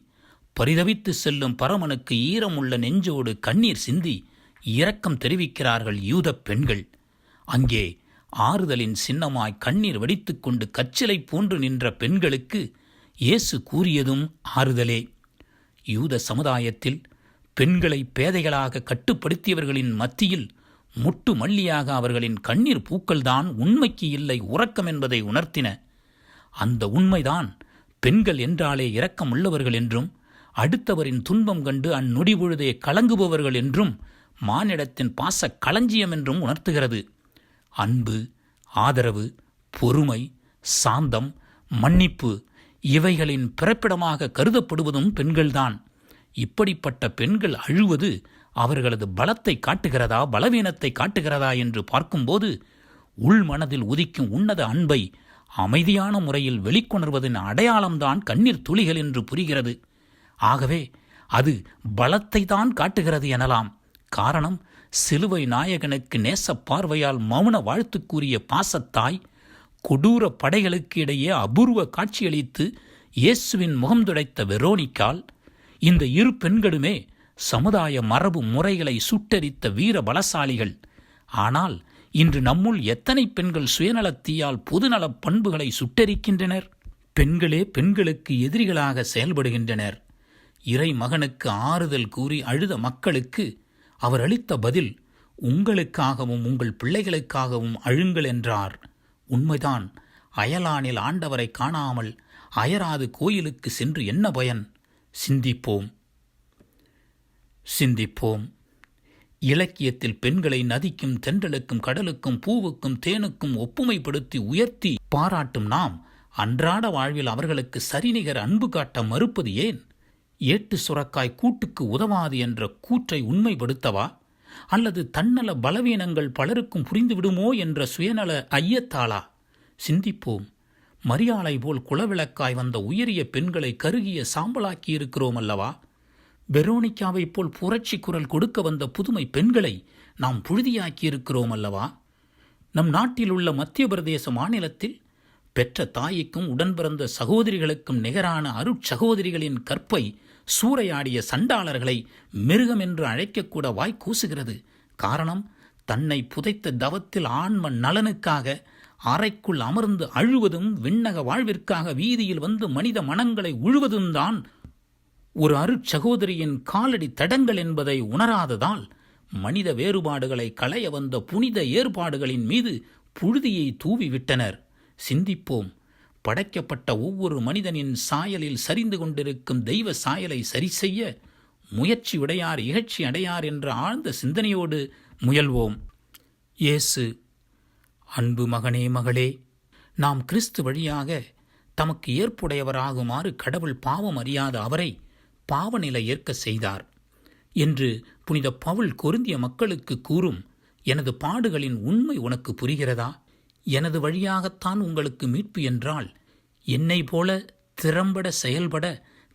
பரிதவித்து செல்லும் பரமனுக்கு ஈரமுள்ள நெஞ்சோடு கண்ணீர் சிந்தி இரக்கம் தெரிவிக்கிறார்கள் யூதப் பெண்கள். அங்கே ஆறுதலின் சின்னமாய் கண்ணீர் வடித்துக்கொண்டு கச்சிலை போன்று நின்ற பெண்களுக்கு இயேசு கூறியதும் ஆறுதலே. யூத சமுதாயத்தில் பெண்களை பேதைகளாக கட்டுப்படுத்தியவர்களின் மத்தியில் முட்டு மல்லியாக அவர்களின் கண்ணீர் பூக்கள்தான் உண்மைக்கு இல்லை உறக்கம் என்பதை உணர்த்தின. அந்த உண்மைதான் பெண்கள் என்றாலே இரக்கம் உள்ளவர்கள் என்றும், அடுத்தவரின் துன்பம் கண்டு அந்நொடி பொழுதே கலங்குபவர்கள் என்றும், மானிடத்தின் பாச களஞ்சியம் என்றும் உணர்த்துகிறது. அன்பு, ஆதரவு, பொறுமை, சாந்தம், மன்னிப்பு இவைகளின் பிறப்பிடமாக கருதப்படுவதும் பெண்கள்தான். இப்படிப்பட்ட பெண்கள் அழுவது அவர்களது பலத்தை காட்டுகிறதா பலவீனத்தை காட்டுகிறதா என்று பார்க்கும்போது உள்மனதில் உதிக்கும் உன்னத அன்பை அமைதியான முறையில் வெளிக்கொணர்வதன் அடையாளம்தான் கண்ணீர் துளிகள் என்று புரிகிறது. ஆகவே அது பலத்தை தான் காட்டுகிறது எனலாம். காரணம், சிலுவை நாயகனுக்கு நேச பார்வையால் மௌன வாழ்த்து கூறிய பாசத்தாய் கொடூர படைகளுக்கு இடையே அபூர்வ காட்சியளித்து இயேசுவின் முகம் துடைத்த வெரோனிக்கால் இந்த இரு பெண்களுமே சமுதாய மரபு முறைகளை சுட்டெரித்த வீர பலசாலிகள். ஆனால் இன்று நம்முள் எத்தனை பெண்கள் சுயநலத்தீயால் பொதுநலப் பண்புகளை சுட்டெரிக்கின்றனர்? பெண்களே பெண்களுக்கு எதிரிகளாக செயல்படுகின்றனர். இறை மகனுக்கு ஆறுதல் கூறி அழுத மக்களுக்கு அவர் அளித்த பதில், உங்களுக்காகவும் உங்கள் பிள்ளைகளுக்காகவும் அழுங்கள் என்றார். உண்மைதான். அயலானில் ஆண்டவரை காணாமல் அயராது கோயிலுக்கு சென்று என்ன பயன்? சிந்திப்போம். இலக்கியத்தில் பெண்களை நதிக்கும் தென்றலுக்கும் கடலுக்கும் பூவுக்கும் தேனுக்கும் ஒப்புமைப்படுத்தி உயர்த்தி பாராட்டும் நாம் அன்றாட வாழ்வில் அவர்களுக்கு சரிநிகர் அன்பு காட்ட மறுப்பது ஏன்? ஏட்டு சுரக்காய் கூட்டுக்கு உதவாது என்ற கூற்றை உண்மைப்படுத்தவா? அல்லது தன்னல பலவீனங்கள் பலருக்கும் புரிந்துவிடுமோ என்ற சுயநல ஐயத்தாளா? சிந்திப்போம். மரியாளை போல் குலவிளக்காய் வந்த உயரிய பெண்களை கருகிய சாம்பலாக்கியிருக்கிறோம் அல்லவா? வெரோனிக்காவைப் போல் புரட்சி குரல் கொடுக்க வந்த புதுமை பெண்களை நாம் புழுதியாக்கியிருக்கிறோம் அல்லவா? நம் நாட்டில் உள்ள மத்திய பிரதேச மாநிலத்தில் பெற்ற தாய்க்கும் உடன் பிறந்த சகோதரிகளுக்கும் நிகரான அருட்சகோதரிகளின் கற்பை சூறையாடிய சண்டாளர்களை மிருகம் என்று அழைக்கக்கூட வாய் கூசுகிறது. காரணம், தன்னை புதைத்த தவத்தில் ஆன்ம நலனுக்காக அறைக்குள் அமர்ந்து அழுவதும் விண்ணக வாழ்விற்காக வீதியில் வந்து மனித மனங்களை உழுவதும் தான் ஒரு அருட்சகோதரியின் காலடி தடங்கள் என்பதை உணராததால் மனித வேறுபாடுகளை களைய வந்த புனித ஏற்பாடுகளின் மீது புழுதியை தூவிவிட்டனர். சிந்திப்போம். படைக்கப்பட்ட ஒவ்வொரு மனிதனின் சாயலில் சரிந்து கொண்டிருக்கும் தெய்வ சாயலை சரி செய்ய முயற்சி உடையார் இகழ்ச்சி அடையார் என்ற ஆழ்ந்த சிந்தனையோடு முயல்வோம். இயேசு, அன்பு மகனே மகளே, நாம் கிறிஸ்து வழியாக தமக்கு ஏற்புடையவராகுமாறு கடவுள் பாவம் அறியாத அவரை பாவநிலை ஏற்க செய்தார் என்று புனித பவுல் கொரிந்திய மக்களுக்கு கூறும் எனது பாடுகளின் உண்மை உனக்கு புரிகிறதா? எனது வழியாகத்தான் உங்களுக்கு மீட்பு என்றால் என்னை போல திறம்பட செயல்பட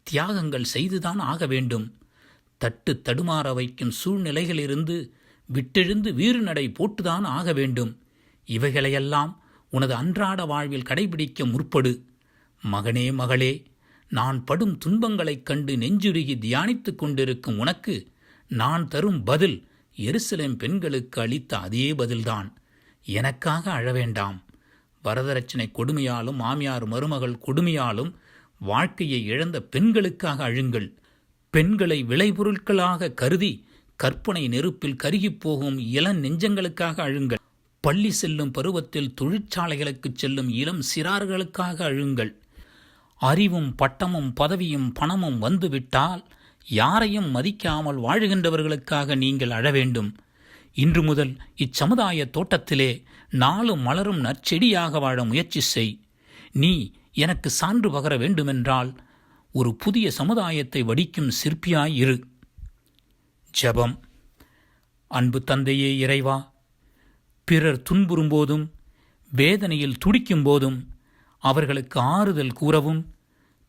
தியாகங்கள் செய்துதான் ஆக வேண்டும். தட்டு தடுமாற வைக்கும் சூழ்நிலைகளிலிருந்து விட்டெழுந்து வீறு நடை போட்டுதான் ஆக வேண்டும். இவைகளையெல்லாம் உனது அன்றாட வாழ்வில் கடைபிடிக்க முற்படு. மகனே மகளே, நான் படும் துன்பங்களைக் கண்டு நெஞ்சுருகி தியானித்துக் கொண்டிருக்கும் உனக்கு நான் தரும் பதில் எருசலேம் பெண்களுக்கு அளித்த அதே பதில்தான். எனக்காக அழ வேண்டாம். வரதட்சணை கொடுமையாலும் மாமியார் மருமகள் கொடுமையாலும் வாழ்க்கையை இழந்த பெண்களுக்காக அழுங்கள். பெண்களை விளைபொருட்களாக கருதி கற்பனை நெருப்பில் கருகிப்போகும் இளம் நெஞ்சங்களுக்காக அழுங்கள். பள்ளி செல்லும் பருவத்தில் தொழிற்சாலைகளுக்குச் செல்லும் இளம் சிறார்களுக்காக அழுங்கள். அறிவும் பட்டமும் பதவியும் பணமும் வந்துவிட்டால் யாரையும் மதிக்காமல் வாழுகின்றவர்களுக்காக நீங்கள் அழ வேண்டும். இன்று முதல் இச்சமுதாய தோட்டத்திலே நாளும் மலரும் நற்செடியாக வாழ முயற்சி செய். நீ எனக்கு சான்று பகர வேண்டுமென்றால் ஒரு புதிய சமுதாயத்தை வடிக்கும் சிற்பியாய் இரு. ஜெபம். அன்பு தந்தையே இறைவா, பிறர் துன்புறும்போதும் வேதனையில் துடிக்கும் போதும் அவர்களுக்கு ஆறுதல் கூறவும்,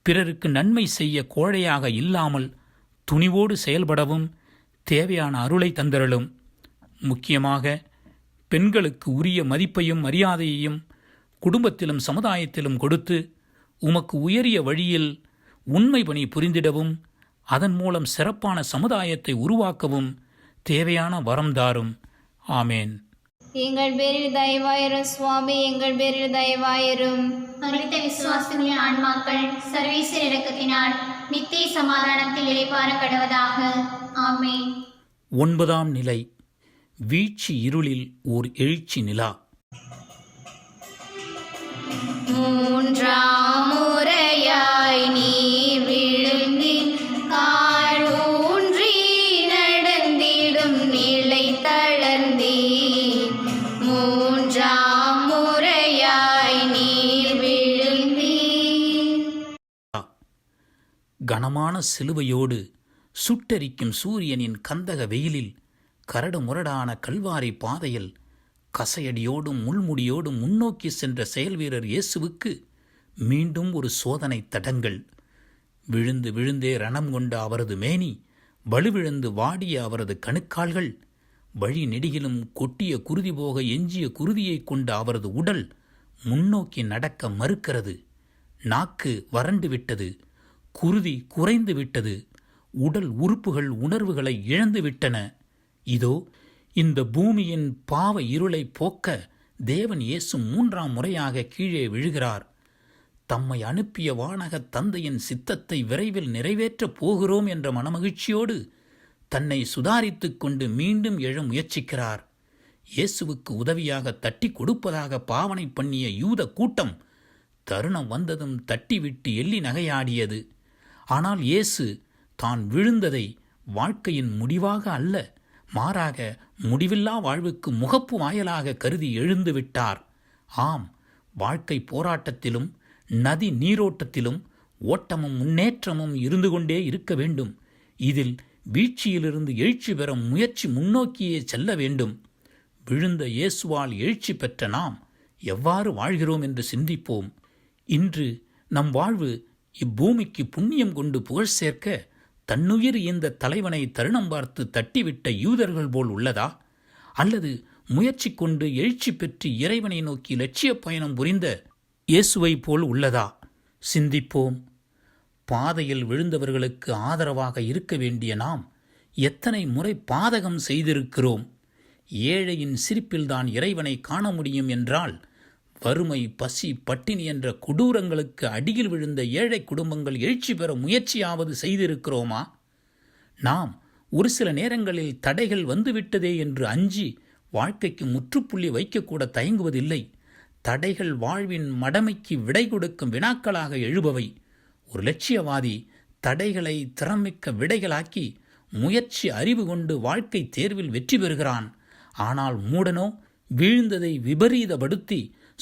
பிறருக்கு நன்மை செய்ய கோழையாக இல்லாமல் துணிவோடு செயல்படவும் தேவையான அருளை தந்தருளும். முக்கியமாக பெண்களுக்கு உரிய மதிப்பையும் மரியாதையையும் குடும்பத்திலும் சமுதாயத்திலும் கொடுத்து உமக்கு உயரிய வழியில் உண்மை பணி புரிந்திடவும், அதன் மூலம் சிறப்பான சமுதாயத்தை உருவாக்கவும் தேவையான வரம் தாரும். ஆமேன். எங்கள் பேரில் தயவாயிரும் சுவாமி, எங்கள் பேரில் தயவாயிரும். மரித்த விசுவாசிகளின் ஆன்மாக்கள் சர்வீசர் இரக்கத்தினால் நித்திய சமாதானத்தில் இளைப்பாற கடவதாக. ஆமென். 9ஆம் நிலை. வீழ்ச்சி இருளில் ஓர் எழுச்சி நிலா. 3ஆம் முறையாய் நீர் விழுந்தீர், காலூன்றி நடந்திடும் நிலை தளர்ந்தீர். 3ஆம் முறையாய் நீர் விழுந்தீர். கனமான சிலுவையோடு சுட்டெரிக்கும் சூரியனின் கந்தக வெயிலில் கரடு முரடான கல்வாரி பாதையில் கசையடியோடும் முள்முடியோடும் முன்னோக்கி சென்ற செயல்வீரர் இயேசுவுக்கு மீண்டும் ஒரு சோதனை தடங்கள். விழுந்து விழுந்தே ரணம் கொண்ட அவரது மேனி, வலுவிழந்து வாடிய அவரது கணுக்கால்கள், வழி நெடுகிலும் கொட்டிய குருதி போக எஞ்சிய குருதியை கொண்ட அவரது உடல் முன்னோக்கி நடக்க மறுக்கிறது. நாக்கு வறண்டு விட்டது, குருதி குறைந்து விட்டது, உடல் உறுப்புகள் உணர்வுகளை இழந்து விட்டன. இதோ இந்த பூமியின் பாவ இருளை போக்க தேவன் இயேசு 3ஆம் முறையாக கீழே விழுகிறார். தம்மை அனுப்பிய வானக தந்தையின் சித்தத்தை விரைவில் நிறைவேற்றப் போகிறோம் என்ற மனமகிழ்ச்சியோடு தன்னை சுதாரித்துக் கொண்டு மீண்டும் எழ முயற்சிக்கிறார். இயேசுவுக்கு உதவியாக தட்டி கொடுப்பதாக பாவனை பண்ணிய யூத கூட்டம் தருணம் வந்ததும் தட்டிவிட்டு எள்ளி நகையாடியது. ஆனால் இயேசு தான் விழுந்ததை வாழ்க்கையின் முடிவாக அல்ல, மாறாக முடிவில்லா வாழ்வுக்கு முகப்பு வாயலாக கருதி எழுந்து விட்டார். ஆம், வாழ்க்கை போராட்டத்திலும் நதி நீரோட்டத்திலும் ஓட்டமும் முன்னேற்றமும் இருந்து கொண்டே இருக்க வேண்டும். இதில் வீழ்ச்சியிலிருந்து எழுச்சி பெற முயற்சி முன்னோக்கியே செல்ல வேண்டும். விழுந்த இயேசுவால் எழுச்சி பெற்ற நாம் எவ்வாறு வாழ்கிறோம் என்று சிந்திப்போம். இன்று நம் வாழ்வு இப்பூமிக்கு புண்ணியம் கொண்டு புகழ் சேர்க்க தன்னுயிர் இந்த தலைவனை தருணம் பார்த்து தட்டிவிட்ட யூதர்கள் போல் உள்ளதா? அல்லது முயற்சி கொண்டு எழுச்சி பெற்று இறைவனை நோக்கி லட்சிய பயணம் புரிந்த இயேசுவை போல் உள்ளதா? சிந்திப்போம். பாதையில் விழுந்தவர்களுக்கு ஆதரவாக இருக்க வேண்டிய நாம் எத்தனை முறை பாதகம் செய்திருக்கிறோம்? ஏழையின் சிரிப்பில்தான் இறைவனை காண முடியும் என்றால், வறுமை, பசி, பட்டினி என்ற கொடூரங்களுக்கு அடியில் விழுந்த ஏழை குடும்பங்கள் எழுச்சி பெற முயற்சியாவது செய்திருக்கிறோமா? நாம் ஒரு சில நேரங்களில் தடைகள் வந்துவிட்டதே என்று அஞ்சி வாழ்க்கைக்கு முற்றுப்புள்ளி வைக்கக்கூட தயங்குவதில்லை. தடைகள் வாழ்வின் மடமைக்கு விடை கொடுக்கும் வினாக்களாக எழுபவை. ஒரு லட்சியவாதி தடைகளை திறமிக்க விடைகளாக்கி முயற்சி அறிவு கொண்டு வாழ்க்கை தேர்வில் வெற்றி பெறுகிறான். ஆனால் மூடனோ வீழ்ந்ததை விபரீதப்படுத்தி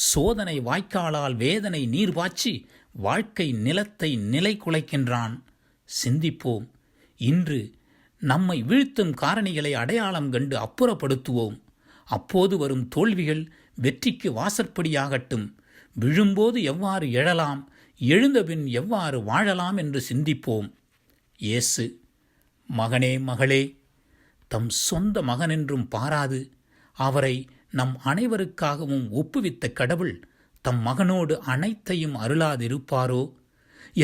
சோதனை வாய்க்காலால் வேதனை நீர் பாய்ச்சி வாழ்க்கை நிலத்தை நிலை குலைக்கின்றான். சிந்திப்போம். இன்று நம்மை வீழ்த்தும் காரணிகளை அடையாளம் கண்டு அப்புறப்படுத்துவோம். அப்போது வரும் தோல்விகள் வெற்றிக்கு வாசற்படியாகட்டும். விழும்போது எவ்வாறு எழலாம், எழுந்தபின் எவ்வாறு வாழலாம் என்று சிந்திப்போம். இயேசு, மகனே மகளே, தம் சொந்த மகனென்றும் பாராது அவரை நம் அனைவருக்காகவும் ஒப்புவித்த கடவுள் தம் மகனோடு அனைத்தையும் அருளாதிருப்பாரோ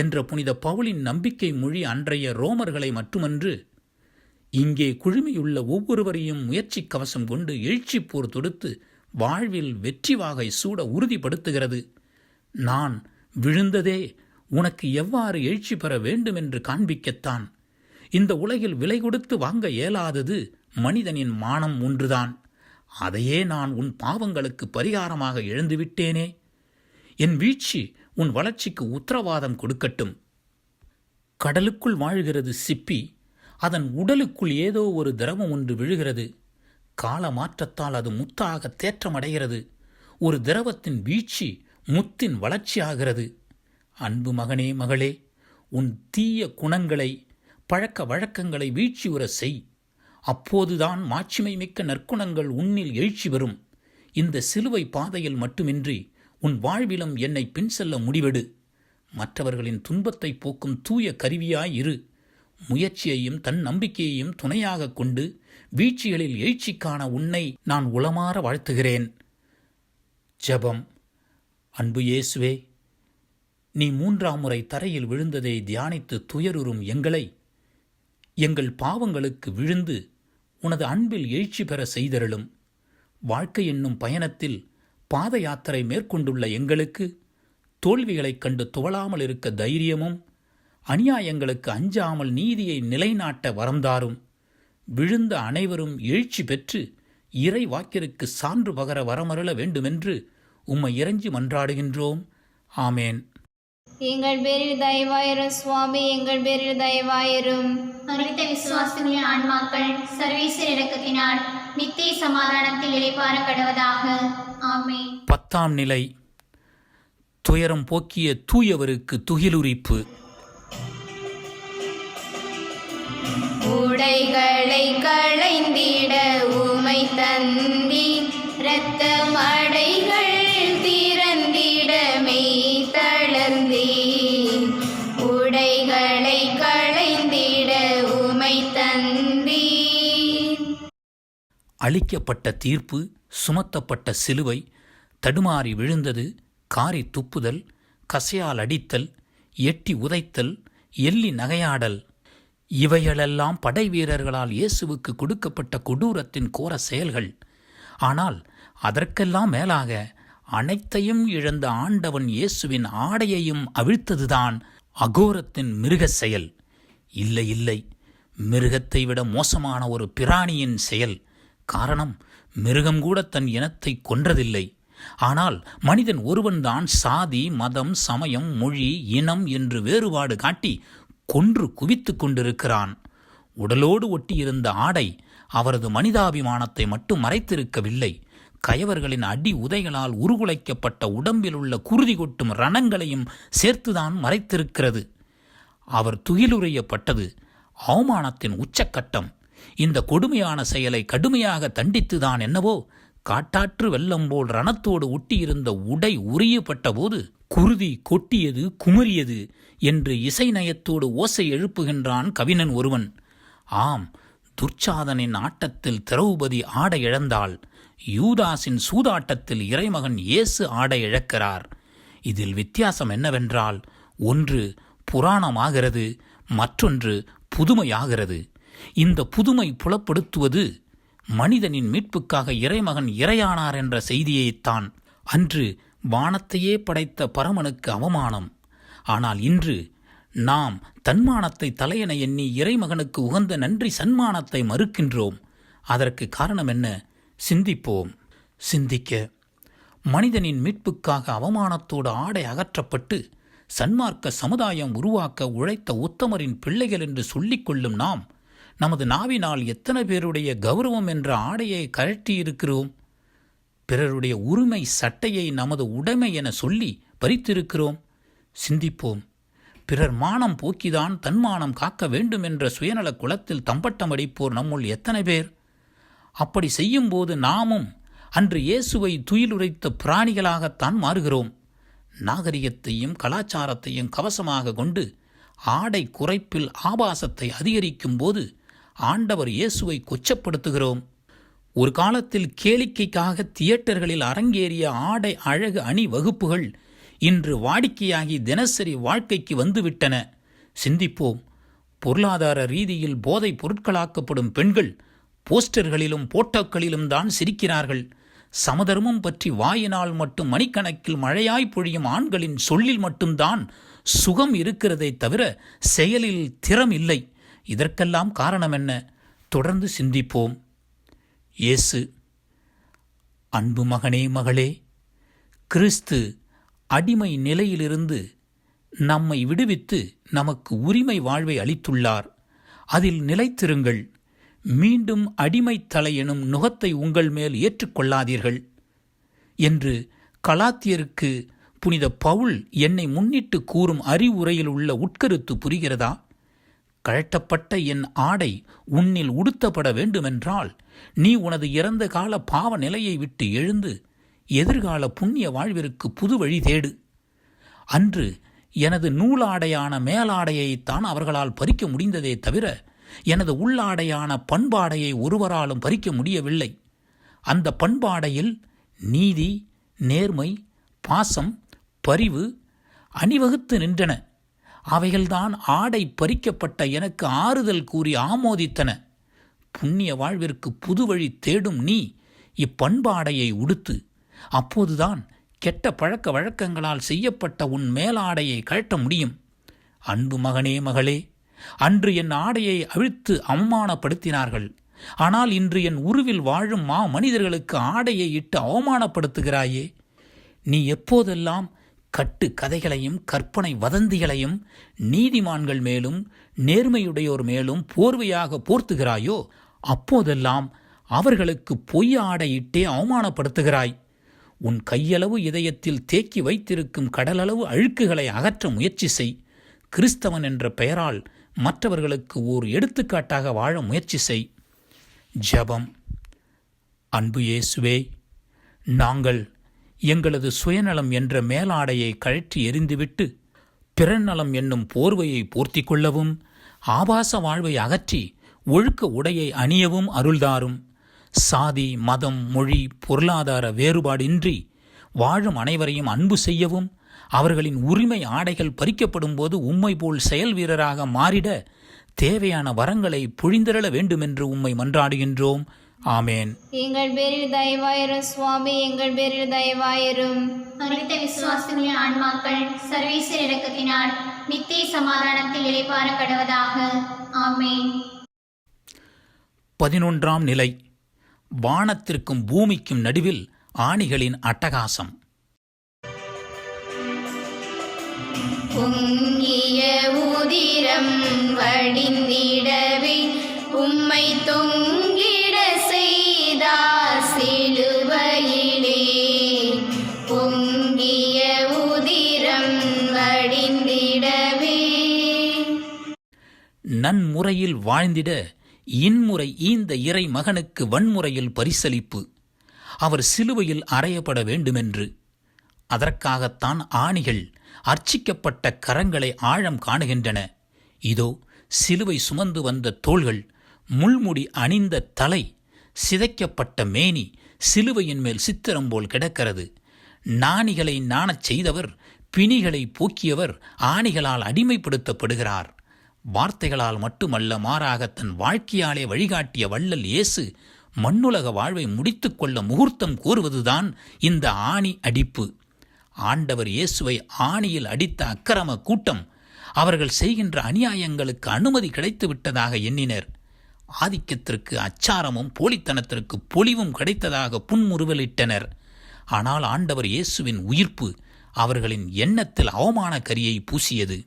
என்ற புனித பவுலின் நம்பிக்கை மொழி அன்றைய ரோமர்களை மட்டுமன்று, இங்கே குழுமியுள்ள ஒவ்வொருவரையும் முயற்சி கவசம் கொண்டு எழுச்சி போர் தொடுத்து வாழ்வில் வெற்றி வாகை சூட உறுதிப்படுத்துகிறது. நான் விழுந்ததே உனக்கு எவ்வாறு எழுச்சி பெற வேண்டும் என்று காண்பிக்கத்தான். இந்த உலகில் விலை கொடுத்து வாங்க இயலாதது மனிதனின் மானம் ஒன்றுதான். அதையே நான் உன் பாவங்களுக்கு பரிகாரமாக இழந்துவிட்டேனே. என் வீழ்ச்சி உன் வளர்ச்சிக்கு உத்தரவாதம் கொடுக்கட்டும். கடலுக்குள் வாழ்கிறது சிப்பி. அதன் உடலுக்குள் ஏதோ ஒரு திரவம் ஒன்று விழுகிறது. கால மாற்றத்தால் அது முத்தாக தேற்றமடைகிறது. ஒரு திரவத்தின் வீழ்ச்சி முத்தின் வளர்ச்சியாகிறது. அன்பு மகனே, மகளே, உன் தீய குணங்களை, பழக்க வழக்கங்களை வீழ்ச்சியுற செய். அப்போதுதான் மாட்சிமை மிக்க நற்குணங்கள் உன்னில் எழுச்சி வரும். இந்த சிலுவை பாதையில் மட்டுமின்றி உன் வாழ்விலும் என்னை பின் செல்ல முடிவெடு. மற்றவர்களின் துன்பத்தை போக்கும் தூய கருவியாய் இரு. முயற்சியையும் தன் நம்பிக்கையையும் துணையாக கொண்டு வீழ்ச்சிகளில் எழுச்சிக்கான உன்னை நான் உளமாற வாழ்த்துகிறேன். ஜெபம். அன்பு இயேசுவே, நீ 3ஆம் முறை தரையில் விழுந்ததை தியானித்து துயருறும் எங்களை எங்கள் பாவங்களுக்கு விழுந்து உனது அன்பில் எழுச்சி பெற செய்தருளும். வாழ்க்கை என்னும் பயணத்தில் பாத யாத்திரை மேற்கொண்டுள்ள எங்களுக்கு தோல்விகளைக் கண்டு துவளாமல் இருக்க தைரியமும், அநியாயங்களுக்கு அஞ்சாமல் நீதியை நிலைநாட்ட வரம்தாரும். விழுந்த அனைவரும் எழுச்சி பெற்று இறை வாக்கிற்கு சான்று பகர வரமருள வேண்டுமென்று உம்மை இறைஞ்சி மன்றாடுகின்றோம். ஆமேன். எங்கள் பேரில் தயவாயிரும் சுவாமி, எங்கள் பேரில் தயவாயிரும். மரித்த விசுவாசிகளின் ஆன்மாக்கள் சர்வேஸ்வர இரக்கத்தினால் நித்திய சமாதானத்தில் இளைப்பாற கடவதாக. ஆமென். 10ஆம் நிலை. துயரம் போக்கிய தூயவருக்கு துகிலுரிப்பு. உடைகளை களைந்திட உமை தந்தி, இரத்த மடைகள் திறந்திட மெய் தளர்ந்தே. உடைகளை களைந்திட உமை தந்தி. அளிக்கப்பட்ட தீர்ப்பு, சுமத்தப்பட்ட சிலுவை, தடுமாறி விழுந்தது, காரி துப்புதல், கசையால் அடித்தல், எட்டி உதைத்தல், எள்ளி நகையாடல், இவைகளெல்லாம் படை வீரர்களால் இயேசுவுக்கு கொடுக்கப்பட்ட கொடூரத்தின் கோர செயல்கள். ஆனால் அதற்கெல்லாம் மேலாக அனைத்தையும் இழந்த ஆண்டவன் இயேசுவின் ஆடையையும் அவிழ்த்ததுதான் அகோரத்தின் மிருக செயல். இல்லை இல்லை, மிருகத்தை விட மோசமான ஒரு பிராணியின் செயல். காரணம், மிருகம் கூட தன் இனத்தை கொன்றதில்லை. ஆனால் மனிதன் ஒருவன்தான் சாதி, மதம், சமயம், மொழி, இனம் என்று வேறுபாடு காட்டி கொன்று குவித்து கொண்டிருக்கிறான். உடலோடு ஒட்டியிருந்த ஆடை அவரது மனிதாபிமானத்தை மட்டும் மறைத்திருக்கவில்லை, கயவர்களின் அடி உதைகளால் உருகுலைக்கப்பட்ட உடம்பில் உள்ள குருதி கொட்டும் ரணங்களையும் சேர்த்துதான் மறைத்திருக்கிறது. அவர் துகிலுரியப்பட்டது அவமானத்தின் உச்சக்கட்டம். இந்த கொடுமையான செயலை கடுமையாக தண்டித்துதான் என்னவோ காட்டாற்று வெள்ளம் போல் ரணத்தோடு ஒட்டியிருந்த உடை உரியப்பட்ட போது குருதி கொட்டியது, குமரியது என்று இசை நயத்தோடு ஓசை எழுப்புகின்றான் கவிஞன் ஒருவன். ஆம், துர்ச்சாதனின் ஆட்டத்தில் திரௌபதி ஆடை இழந்தாள். யூதாஸின் சூதாட்டத்தில் இறைமகன் இயேசு ஆடை இழக்கிறார். இதில் வித்தியாசம் என்னவென்றால், ஒன்று புராணமாகிறது, மற்றொன்று புதுமையாகிறது. இந்த புதுமை புலப்படுத்துவது மனிதனின் மீட்புக்காக இறைமகன் இறையானார் என்ற செய்தியைத்தான். அன்று வானத்தையே படைத்த பரமனுக்கு அவமானம். ஆனால் இன்று நாம் தன்மானத்தை தலையென எண்ணி இறைமகனுக்கு உகந்த நன்றி சன்மானத்தை மறுக்கின்றோம். அதற்கு காரணம் என்ன? சிந்திப்போம். சிந்திக்க, மனிதனின் மீட்புக்காக அவமானத்தோடு ஆடை அகற்றப்பட்டு சன்மார்க்க சமுதாயம் உருவாக்க உழைத்த உத்தமரின் பிள்ளைகள் என்று சொல்லிக்கொள்ளும் நாம் நமது நாவினால் எத்தனை பேருடைய கௌரவம் என்ற ஆடையை கழற்றியிருக்கிறோம்? பிறருடைய உரிமை சட்டையை நமது உடைமை என சொல்லி பறித்திருக்கிறோம். சிந்திப்போம். பிறர் மானம் போக்கிதான் தன்மானம் காக்க வேண்டும் என்ற சுயநல குலத்தில் தம்பட்டம் அடிப்போர் நம்முள் எத்தனை பேர்? அப்படி செய்யும்போது நாமும் அன்று இயேசுவை துயிலுரைத்த பிராணிகளாகத்தான் மாறுகிறோம். நாகரிகத்தையும் கலாச்சாரத்தையும் கவசமாக கொண்டு ஆடை குறைப்பில் ஆபாசத்தை அதிகரிக்கும் போது ஆண்டவர் இயேசுவை கொச்சப்படுத்துகிறோம். ஒரு காலத்தில் கேளிக்கைக்காக தியேட்டர்களில் அரங்கேறிய ஆடை அழகு அணி வகுப்புகள் இன்று வாடிக்கையாகி தினசரி வாழ்க்கைக்கு வந்துவிட்டன. சிந்திப்போம். பொருளாதார ரீதியில் போதைப் பொருட்களாக்கப்படும் பெண்கள் போஸ்டர்களிலும் போட்டோக்களிலும் தான் சிரிக்கிறார்கள். சமதர்மம் பற்றி வாயினால் மட்டும் மணிக்கணக்கில் மழையாய் பொழியும் ஆண்களின் சொல்லில் மட்டும்தான் சுகம் இருக்கிறதை தவிர செயலில் திறம் இல்லை. இதற்கெல்லாம் காரணம் என்ன? தொடர்ந்து சிந்திப்போம். இயேசு: அன்பு மகனே, மகளே, கிறிஸ்து அடிமை நிலையிலிருந்து நம்மை விடுவித்து நமக்கு உரிமை வாழ்வை அளித்துள்ளார். அதில் நிலைத்திருங்கள். மீண்டும் அடிமை தலை எனும் நுகத்தை உங்கள் மேல் ஏற்றுக்கொள்ளாதீர்கள் என்று கலாத்தியருக்கு புனித பவுல் என்னை முன்னிட்டு கூறும் அறிவுரையில் உள்ள உட்கருத்து புரிகிறதா? கழட்டப்பட்ட என் ஆடை உன்னில் உடுத்தப்பட வேண்டுமென்றால் நீ உனது இறந்த கால பாவ நிலையை விட்டு எழுந்து எதிர்கால புண்ணிய வாழ்விற்கு புது வழி தேடு. அன்று எனது நூலாடையான மேலாடையைத்தான் அவர்களால் பறிக்க முடிந்ததே தவிர எனது உள்ளாடையான பண்பாடையை ஒருவராலும் பறிக்க முடியவில்லை. அந்த பண்பாடையில் நீதி, நேர்மை, பாசம், பரிவு அணிவகுத்து நின்றன. அவைகள்தான் ஆடை பறிக்கப்பட்ட எனக்கு ஆறுதல் கூறி ஆமோதித்தன. புண்ணிய வாழ்விற்கு புதுவழி தேடும் நீ இப்பண்பாடையை உடுத்து. அப்போதுதான் கெட்ட பழக்க வழக்கங்களால் செய்யப்பட்ட உன் மேலாடையை கழட்ட முடியும். அன்பு மகனே, மகளே, அன்று என் ஆடையை அவிழ்த்து அவமானப்படுத்தினார்கள். ஆனால் இன்று என் உருவில் வாழும் மனிதர்களுக்கு ஆடையை இட்டு அவமானப்படுத்துகிறாயே. நீ எப்போதெல்லாம் கட்டு கதைகளையும் கற்பனை வதந்திகளையும் நீதிமான்கள் மேலும் நேர்மையுடையோர் மேலும் போர்வையாக போர்த்துகிறாயோ, அப்போதெல்லாம் அவர்களுக்கு பொய் ஆடையிட்டே அவமானப்படுத்துகிறாய். உன் கையளவு இதயத்தில் தேக்கி வைத்திருக்கும் கடலளவு அழுக்குகளை அகற்ற முயற்சி செய். கிறிஸ்தவன் என்ற பெயரால் மற்றவர்களுக்கு ஓர் எடுத்துக்காட்டாக வாழ முயற்சி செய். ஜெபம். அன்பு இயேசுவே, நாங்கள் எங்களது சுயநலம் என்ற மேலாடையை கழற்றி எறிந்துவிட்டு பிறநலம் என்னும் போர்வையை போர்த்தி கொள்ளவும், ஆபாச வாழ்வை அகற்றி ஒழுக்க உடையை அணியவும் அருள்தாரும். சாதி, மதம், மொழி, பொருளாதார வேறுபாடின்றி வாழும் அனைவரையும் அன்பு செய்யவும், அவர்களின் உரிமை ஆடைகள் பறிக்கப்படும் போது உம்மை போல் செயல் வீரராக மாறிட தேவையான வரங்களை பொழிந்தருள வேண்டுமென்று உம்மை மன்றாடுகின்றோம். ஆமேன். எங்கள் பேரில் தயவாயிரும் சுவாமி, எங்கள் பேரில் தயவாயிரும். மரித்த விசுவாசிகளின் ஆன்மாக்கள் சர்வீசர் இரக்கத்தினால் நித்திய சமாதானத்தில் இளைப்பாற கடவதாக. ஆமேன். 11ஆம் நிலை. வானத்திற்கும் பூமிக்கும் நடுவில் ஆணிகளின் அட்டகாசம். பொங்கிய உதிரம் வடிந்திடவே உம்மை தொங்கிட செய்தார் சிலுவையிலே. பொங்கிய உதிரம் வடிந்திடவே. நன்முறையில் வாழ்ந்திட இன்முறை ஈந்த இறை மகனுக்கு வன்முறையில் பரிசளிப்பு. அவர் சிலுவையில் அறையப்பட வேண்டுமென்று. அதற்காகத்தான் ஆணிகள் அர்ச்சிக்கப்பட்ட கரங்களை ஆழம் காணுகின்றன. இதோ சிலுவை சுமந்து வந்த தோள்கள், முள்முடி அணிந்த தலை, சிதைக்கப்பட்ட மேனி சிலுவையின் மேல் சித்திரம் போல் கிடக்கிறது. நாணிகளை நாணச் செய்தவர், பிணிகளை போக்கியவர் ஆணிகளால் அடிமைப்படுத்தப்படுகிறார். வார்த்தைகளால் மட்டுமல்ல, மாறாக தன் வாழ்க்கையாலே வழிகாட்டிய வள்ளல் இயேசு மண்ணுலக வாழ்வை முடித்துக்கொள்ள முகூர்த்தம் கூறுவதுதான் இந்த ஆணி அடிப்பு. ஆண்டவர் இயேசுவை ஆணியில் அடித்த அக்கிரம கூட்டம் அவர்கள் செய்கின்ற அநியாயங்களுக்கு அனுமதி கிடைத்து விட்டதாக எண்ணினர். ஆதிக்கத்திற்கு அச்சாரமும் போலித்தனத்திற்கு பொலிவும் கிடைத்ததாக புன்முறுவலிட்டனர். ஆனால் ஆண்டவர் இயேசுவின் உயிர்ப்பு அவர்களின் எண்ணத்தில் அவமான கரியை பூசியது.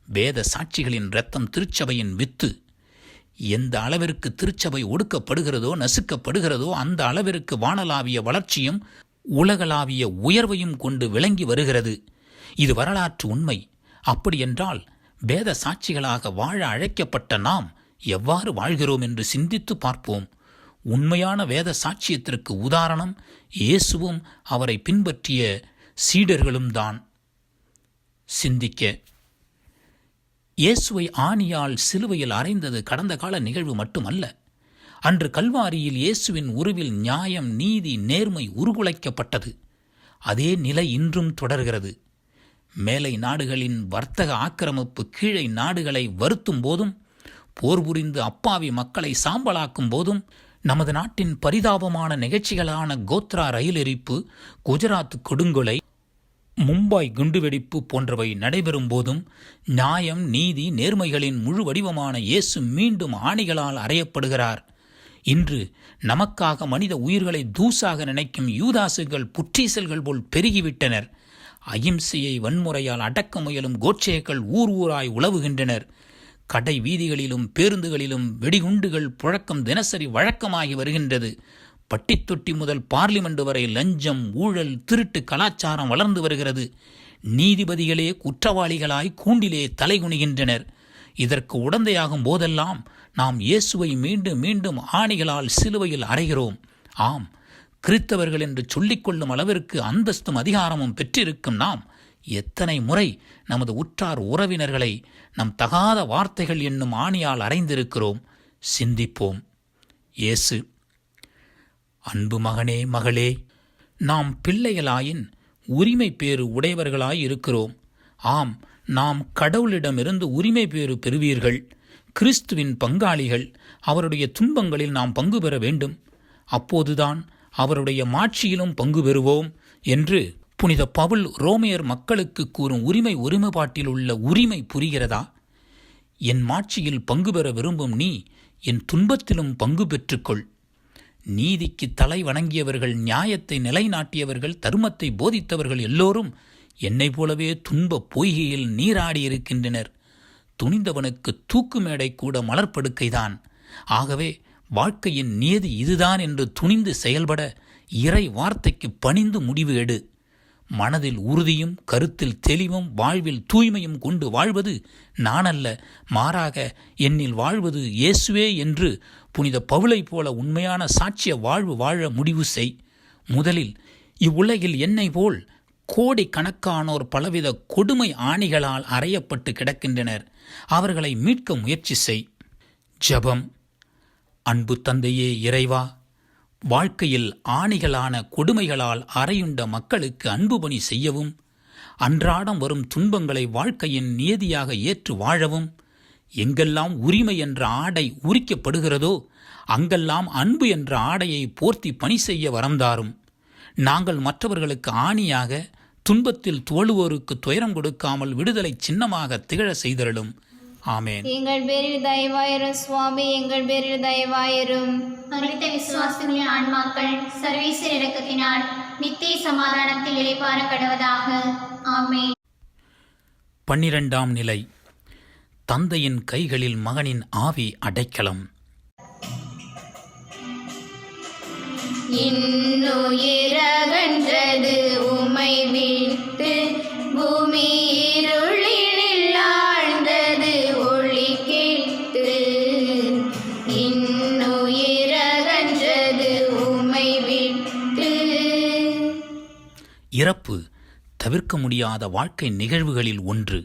வேத சாட்சிகளின் இரத்தம் திருச்சபையின் வித்து. எந்த அளவிற்கு திருச்சபை ஒடுக்கப்படுகிறதோ, நசுக்கப்படுகிறதோ, அந்த அளவிற்கு வானளாவிய வளர்ச்சியும் உலகளாவிய உயர்வையும் கொண்டு விளங்கி வருகிறது. இது வரலாற்று உண்மை. அப்படியென்றால் வேத சாட்சிகளாக வாழ அழைக்கப்பட்ட நாம் எவ்வாறு வாழ்கிறோம் என்று சிந்தித்து பார்ப்போம். உண்மையான வேத சாட்சியத்திற்கு உதாரணம் இயேசுவும் அவரை பின்பற்றிய சீடர்களும் தான். சிந்திக்க. இயேசுவை ஆணியால் சிலுவையில் அறைந்தது கடந்த கால நிகழ்வு மட்டுமல்ல. அன்று கல்வாரியில் இயேசுவின் உருவில் நியாயம், நீதி, நேர்மை உருகுலைக்கப்பட்டது. அதே நிலை இன்றும் தொடர்கிறது. மேலை நாடுகளின் வர்த்தக ஆக்கிரமிப்பு கீழே நாடுகளை வருத்தும் போதும், போர் புரிந்து அப்பாவி மக்களை சாம்பலாக்கும் போதும், நமது நாட்டின் பரிதாபமான நிகழ்ச்சிகளான கோத்ரா ரயில் எரிப்பு, குஜராத் கொடுங்கொலை, மும்பாய் குண்டுவெடிப்பு போன்றவை நடைபெறும் போதும் நியாயம், நீதி, நேர்மைகளின் முழு வடிவமான இயேசு மீண்டும் ஆணிகளால் அறையப்படுகிறார். இன்று நமக்காக மனித உயிர்களை தூசாக நினைக்கும் யூதாசுகள் புற்றீசல்கள் போல் பெருகிவிட்டனர். அகிம்சையை வன்முறையால் அடக்க முயலும் கோட்சேக்கள் ஊர் ஊராய் உலவுகின்றனர். கடை வீதிகளிலும் பேருந்துகளிலும் வெடிகுண்டுகள் புழக்கம் தினசரி வழக்கமாகி வருகின்றது. பட்டித்தொட்டி முதல் பார்லிமெண்ட் வரை லஞ்சம், ஊழல், திருட்டு கலாச்சாரம் வளர்ந்து வருகிறது. நீதிபதிகளே குற்றவாளிகளாய் கூண்டிலே தலைகுனிகின்றனர். இதற்கு உடந்தையாகும் போதெல்லாம் நாம் இயேசுவை மீண்டும் மீண்டும் ஆணிகளால் சிலுவையில் அறைகிறோம். ஆம், கிறித்தவர்கள் என்று சொல்லிக்கொள்ளும் அளவிற்கு அந்தஸ்தும் அதிகாரமும் பெற்றிருக்கும் நாம் எத்தனை முறை நமது உற்றார் உறவினர்களை நம் தகாத வார்த்தைகள் என்னும் ஆணியால் அறைந்திருக்கிறோம்? சிந்திப்போம். இயேசு: அன்பு மகனே, மகளே, நாம் பிள்ளைகளாயின் உரிமை பேறு உடையவர்களாய் இருக்கிறோம். ஆம், நாம் கடவுளிடமிருந்து உரிமை பேறு பெறுவீர்கள். கிறிஸ்துவின் பங்காளிகள். அவருடைய துன்பங்களில் நாம் பங்கு பெற வேண்டும். அப்போதுதான் அவருடைய மாட்சியிலும் பங்கு பெறுவோம் என்று புனித பவுல் ரோமையர் மக்களுக்கு கூறும் உரிமை ஒருமைப்பாட்டில் உள்ள உரிமை புரிகிறதா? என் மாட்சியில் பங்கு பெற விரும்பும் நீ என் துன்பத்திலும் பங்கு பெற்றுக்கொள். நீதிக்கு தலை வணங்கியவர்கள், நியாயத்தை நிலைநாட்டியவர்கள், தர்மத்தை போதித்தவர்கள் எல்லோரும் என்னைப் போலவே துன்ப பொய்கையில் நீராடியிருக்கின்றனர். துணிந்தவனுக்கு தூக்கு மேடை கூட மலர்ப்படுக்கைதான். ஆகவே வாழ்க்கையின் நியதி இதுதான் என்று துணிந்து செயல்பட இறை வார்த்தைக்கு பணிந்து முடிவு எடு. மனதில் உறுதியும் கருத்தில் தெளிவும் வாழ்வில் தூய்மையும் கொண்டு வாழ்வது நானல்ல, மாறாக என்னில் வாழ்வது இயேசுவே என்று புனித பவுலை போல உண்மையான சாட்சிய வாழ்வு வாழ முடிவு செய். முதலில் இவ்வுலகில் என்னை போல் கோடிக்கணக்கானோர் பலவித கொடுமை ஆணிகளால் அறையப்பட்டு கிடக்கின்றனர். அவர்களை மீட்க முயற்சி செய். ஜெபம். அன்பு தந்தையே இறைவா, வாழ்க்கையில் ஆணிகளான கொடுமைகளால் அறையுண்ட மக்களுக்கு அன்பு பணி செய்யவும், அன்றாடம் வரும் துன்பங்களை வாழ்க்கையின் நியதியாக ஏற்று வாழவும், எங்கெல்லாம் உரிமை என்ற ஆடை உரிக்கப்படுகிறதோ அங்கெல்லாம் அன்பு என்ற ஆடையை போர்த்தி பணி செய்ய வரந்தாரும். நாங்கள் மற்றவர்களுக்கு ஆணியாக, துன்பத்தில் துவழுவோருக்கு துயரம் கொடுக்காமல் விடுதலை சின்னமாக திகழ செய்தருளும். ஆமேன். எங்கள் பேரில் தயவாயிரும் சுவாமி, எங்கள் பேரில் தயவாயிரும். மரித்த விசுவாசிகளின் ஆன்மாக்கள் சர்வீசர் இரக்கத்தினால் நித்திய சமாதானத்தில் இளைப்பாற கடவதாக. ஆமென். 12ஆம் நிலை. தந்தையின் கைகளில் மகனின் ஆவி அடைக்கலம். இன்னுயிரகன்றது உமை விட்டு, பூமி இருளில் ஆழ்ந்தது ஒளி கேட்டு. இன்னுயிரகன்றது உமை விட்டு. இறப்பு தவிர்க்க முடியாத வாழ்க்கை நிகழ்வுகளில் ஒன்று.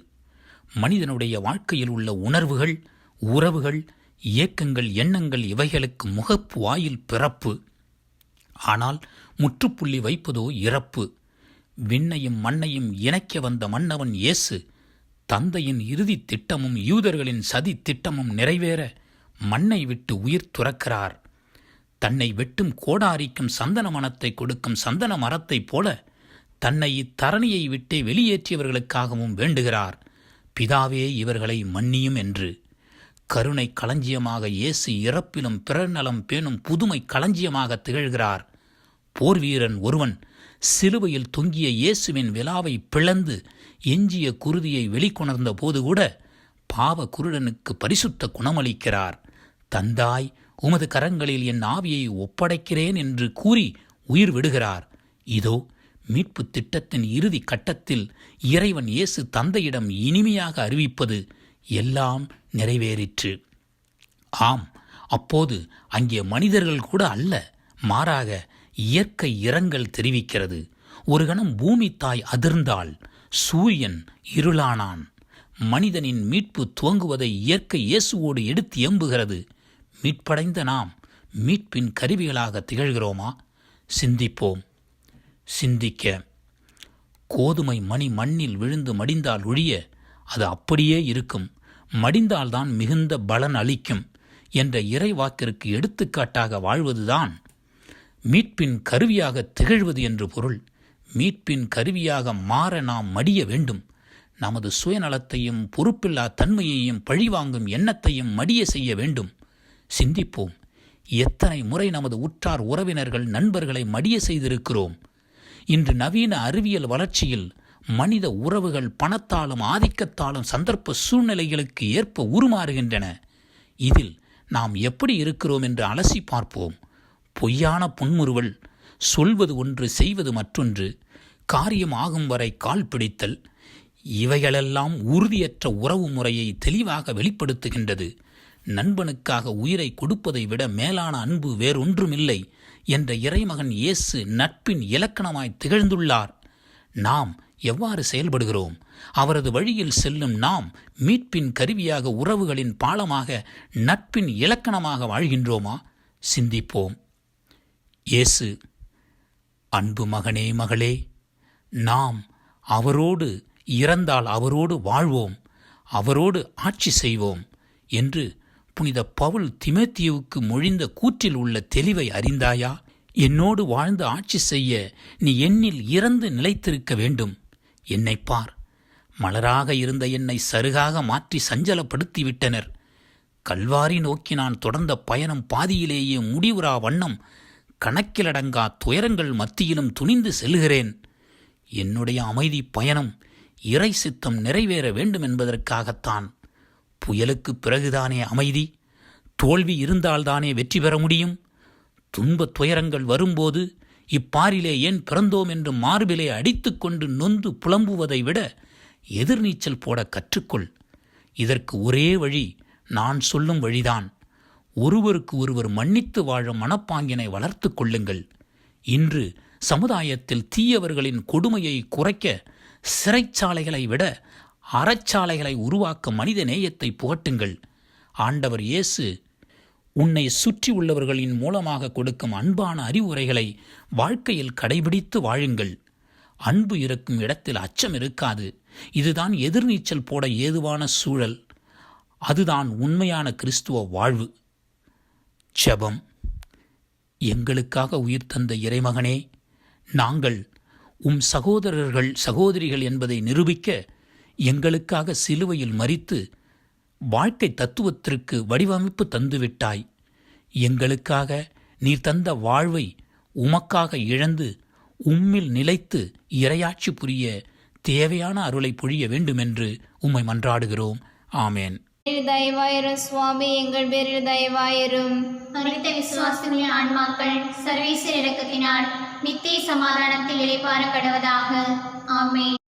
மனிதனுடைய வாழ்க்கையில் உள்ள உணர்வுகள், உறவுகள், இயக்கங்கள், எண்ணங்கள் இவைகளுக்கு முகப்பு வாயில் பிறப்பு. ஆனால் முற்றுப்புள்ளி வைப்பதோ இறப்பு. விண்ணையும் மண்ணையும் இணைக்க வந்த மன்னவன் இயேசு தந்தையின் இறுதி திட்டமும் யூதர்களின் சதி திட்டமும் நிறைவேற மண்ணை விட்டு உயிர் துறக்கிறார். தன்னை வெட்டும் கோடாரிக்கும் சந்தன மரத்தை கொடுக்கும் சந்தன மரத்தைப் போல தன்னை இத்தரணியை விட்டே வெளியேற்றியவர்களுக்காகவும் வேண்டுகிறார். பிதாவே, இவர்களை மன்னியும் என்று. கருணை களஞ்சியமாக இயேசு இறப்பிலும் பிறர் நலம் பேணும் புதுமை களஞ்சியமாக திகழ்கிறார். போர்வீரன் ஒருவன் சிலுவையில் தொங்கிய இயேசுவின் விலாவை பிளந்து எஞ்சிய குருதியை வெளிக்கொணர்ந்த போதுகூட பாவ குருடனுக்கு பரிசுத்த குணமளிக்கிறார். தந்தாய், உமது கரங்களில் என் ஆவியை ஒப்படைக்கிறேன் என்று கூறி உயிர் விடுகிறார். இதோ மீட்பு திட்டத்தின் இறுதி கட்டத்தில் இறைவன் இயேசு தந்தையிடம் இனிமையாக அறிவிப்பது, எல்லாம் நிறைவேறிற்று. ஆம், அப்போது அங்கே மனிதர்கள் கூட அல்ல, மாறாக இயற்கை இரங்கல் தெரிவிக்கிறது. ஒரு கணம் பூமி தாய் அதிர்ந்தாள், சூரியன் இருளானான். மனிதனின் மீட்பு துவங்குவதை இயற்கை இயேசுவோடு எடுத்து எம்புகிறது. மீட்படைந்த நாம் மீட்பின் கருவிகளாக திகழ்கிறோமா? சிந்திப்போம். சிந்திக்க. கோதுமை மணி மண்ணில் விழுந்து மடிந்தால் ஒழிய அது அப்படியே இருக்கும், மடிந்தால்தான் மிகுந்த பலன் அளிக்கும் என்ற இறைவாக்கிற்கு எடுத்துக்காட்டாக வாழ்வதுதான் மீட்பின் கருவியாக திகழ்வது என்று பொருள். மீட்பின் கருவியாக மாற நாம் மடிய வேண்டும். நமது சுயநலத்தையும் பொறுப்பில்லா தன்மையையும் பழிவாங்கும் எண்ணத்தையும் மடிய செய்ய வேண்டும். சிந்திப்போம். எத்தனை முறை நமது உற்றார் உறவினர்கள் நண்பர்களை மடிய செய்திருக்கிறோம். இன்று நவீன அறிவியல் வளர்ச்சியில் மனித உறவுகள் பணத்தாலும் ஆதிக்கத்தாலும் சந்தர்ப்ப சூழ்நிலைகளுக்கு ஏற்ப உருமாறுகின்றன. இதில் நாம் எப்படி இருக்கிறோம் என்று அலசி பார்ப்போம். பொய்யான புன்முறுவல், சொல்வது ஒன்று செய்வது மற்றொன்று, காரியம் ஆகும் வரை கால் பிடித்தல், இவைகளெல்லாம் உறுதியற்ற உறவு முறையை தெளிவாக வெளிப்படுத்துகின்றது. நண்பனுக்காக உயிரை கொடுப்பதை விட மேலான அன்பு வேறொன்றுமில்லை என்ற இறைமகன் இயேசு நட்பின் இலக்கணமாய் திகழ்ந்துள்ளார். நாம் எவ்வாறு செயல்படுகிறோம்? அவரது வழியில் செல்லும் நாம் மீட்பின் கருவியாக, உறவுகளின் பாலமாக, நட்பின் இலக்கணமாக வாழ்கின்றோமா? சிந்திப்போம். இயேசு, அன்பு மகனே மகளே, நாம் அவரோடு இறந்தால் அவரோடு வாழ்வோம், அவரோடு ஆட்சி செய்வோம் என்று புனித பவுல் தீமோத்தேயுவுக்கு மொழிந்த கூற்றில் உள்ள தெளிவை அறிந்தாயா? என்னோடு வாழ்ந்து ஆட்சி செய்ய நீ என்னில் இறந்து நிலைத்திருக்க வேண்டும். என்னை பார், மலராக இருந்த என்னை சருகாக மாற்றி சஞ்சலப்படுத்திவிட்டனர். கல்வாரி நோக்கி நான் தொடர்ந்த பயணம் பாதியிலேயே முடிவுறா வண்ணம் கணக்கிலடங்கா துயரங்கள் மத்தியிலும் துணிந்து செல்கிறேன். என்னுடைய அமைதி பயணம் இறை சித்தம் நிறைவேற வேண்டும் என்பதற்காகத்தான். புயலுக்கு பிறகுதானே அமைதி? தோல்வி இருந்தால்தானே வெற்றி பெற முடியும்? துன்பத் துயரங்கள் வரும்போது இப்பாரிலே ஏன் பிறந்தோம் என்று மார்பிலே அடித்துக்கொண்டு நொந்து புலம்புவதை விட எதிர்நீச்சல் போட கற்றுக்கொள். இதற்கு ஒரே வழி நான் சொல்லும் வழிதான். ஒருவருக்கு ஒருவர் மன்னித்து வாழும் மனப்பாங்கினை வளர்த்து கொள்ளுங்கள். இன்று சமுதாயத்தில் தீயவர்களின் கொடுமையை குறைக்க சிறைச்சாலைகளை விட அறச்சாலைகளை உருவாக்க மனித நேயத்தை புகட்டுங்கள். ஆண்டவர் இயேசு உன்னை சுற்றி உள்ளவர்களின் மூலமாக கொடுக்கும் அன்பான அறிவுரைகளை வாழ்க்கையில் கடைபிடித்து வாழுங்கள். அன்பு இருக்கும் இடத்தில் அச்சம் இருக்காது. இதுதான் எதிர்நீச்சல் போட ஏதுவான சூழல். அதுதான் உண்மையான கிறிஸ்துவ வாழ்வு. ஜெபம். எங்களுக்காக உயிர் தந்த இறைமகனே, நாங்கள் உம் சகோதரர்கள் சகோதரிகள் என்பதை நிரூபிக்க எங்களுக்காக சிலுவையில் மரித்து வாழ்க்கை தத்துவத்திற்கு வடிவமைப்பு தந்துவிட்டாய். எங்களுக்காக நீர் தந்த வாழ்வை உமக்காக இழந்து உம்மில் நிலைத்து இறையாட்சி புரிய தேவையான அருளை பொழிய வேண்டுமென்று உம்மை மன்றாடுகிறோம். ஆமேன். தயவாயிரும் சுவாமி, எங்கள் பேரில் தயவாயிரும். மரித்த விசுவாசிகளின் ஆன்மாக்கள் சர்வீசர் இரக்கத்தினால் நித்திய சமாதானத்தில் இளைப்பாற கடவதாக. ஆமென்.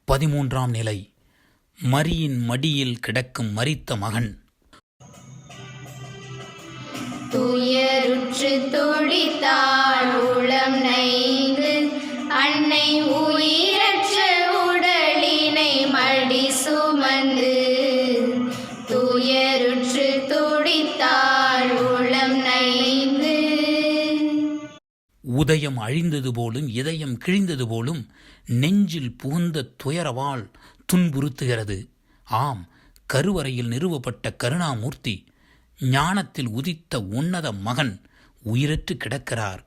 13ஆம் நிலை. மரியின் மடியில் கிடக்கும் மரித்த மகன். துயருற்று துடித்தாள் உளம் நைந்து, அன்னை உயிரற்ற உடலினை மடி சுமந்து. துயருற்று துடித்தாள் உளம் நைந்து. உதயம் அழிந்தது போலும் இதயம் கிழிந்தது போலும் நெஞ்சில் புகுந்த துயரவால் துன்புறுத்துகிறது. ஆம், கருவறையில் நிறுவப்பட்ட கருணாமூர்த்தி, ஞானத்தில் உதித்த உன்னத மகன் உயிரற்று கிடக்கிறார்.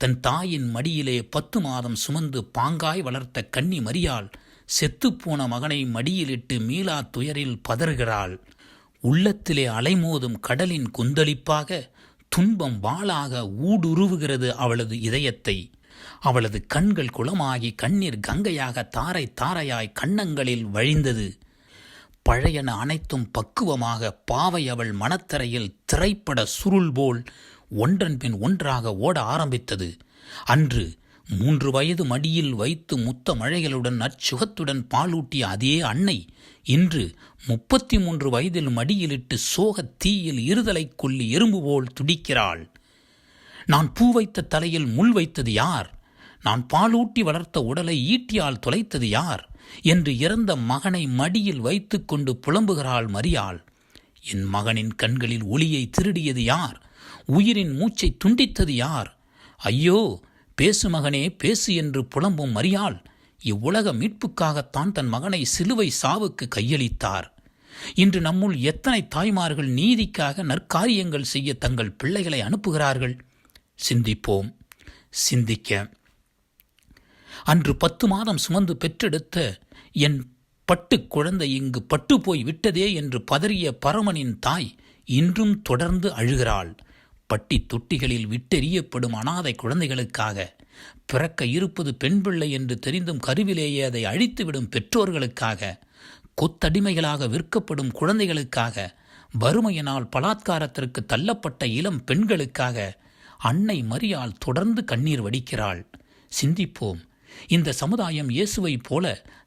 தன் தாயின் மடியிலே 10 மாதம் சுமந்து பாங்காய் வளர்த்த கன்னி மரியாள் செத்துப்போன மகனை மடியிலிட்டு மீளா துயரில் பதறுகிறாள். உள்ளத்திலே அலைமோதும் கடலின் கொந்தளிப்பாக துன்பம் வாளாக ஊடுருவுகிறது அவளது இதயத்தை. அவளது கண்கள் குளமாகி கண்ணீர் கங்கையாக தாரை தாரையாய் கன்னங்களில் வழிந்தது. பழையன அனைத்தும் பக்குவமாக பாவை அவள் மனத்தரையில் திரைப்பட சுருள் போல் ஒன்றன் பின் ஒன்றாக ஓட ஆரம்பித்தது. அன்று 3 வயது மடியில் வைத்து முத்த மழைகளுடன் நற்சுகத்துடன் பாலூட்டிய அதே அன்னை இன்று 33 வயதில் மடியிலிட்டு சோகத் தீயில் இருதலை கொல்லி எறும்பு போல் துடிக்கிறாள். நான் பூ வைத்த தலையில் முள் வைத்தது யார்? நான் பாலூட்டி வளர்த்த உடலை ஈட்டியால் தொலைத்தது யார் என்று இறந்த மகனை மடியில் வைத்து கொண்டு புலம்புகிறாள் மரியாள். என் மகனின் கண்களில் ஒளியை திருடியது யார்? உயிரின் மூச்சை துண்டித்தது யார்? ஐயோ, பேசு மகனே பேசு என்று புலம்பும் மரியாள் இவ்வுலக மீட்புக்காகத்தான் தன் மகனை சிலுவை சாவுக்கு கையளித்தார். இன்று நம்முள் எத்தனை தாய்மார்கள் நீதிக்காக நற்காரியங்கள் செய்ய தங்கள் பிள்ளைகளை அனுப்புகிறார்கள்? சிந்திப்போம். சிந்திக்க அன்று 10 மாதம் சுமந்து பெற்றெடுத்த என் பட்டு குழந்தை இங்கு பட்டு போய் விட்டதே என்று பதறிய பரமனின் தாய் இன்றும் தொடர்ந்து அழுகிறாள். பட்டி தொட்டிகளில் விட்டெறியப்படும் அனாதை குழந்தைகளுக்காக, பிறக்க இருப்பது பெண் பிள்ளை என்று தெரிந்தும் கருவிலேயே அதை அழித்துவிடும் பெற்றோர்களுக்காக, கொத்தடிமைகளாக விற்கப்படும் குழந்தைகளுக்காக, வறுமையினால் பலாத்காரத்திற்கு தள்ளப்பட்ட இளம் பெண்களுக்காக அன்னை மரியாள் தொடர்ந்து கண்ணீர் வடிக்கிறாள். சிந்திப்போம். இந்த சமுதாயம் இயேசுவைப் போல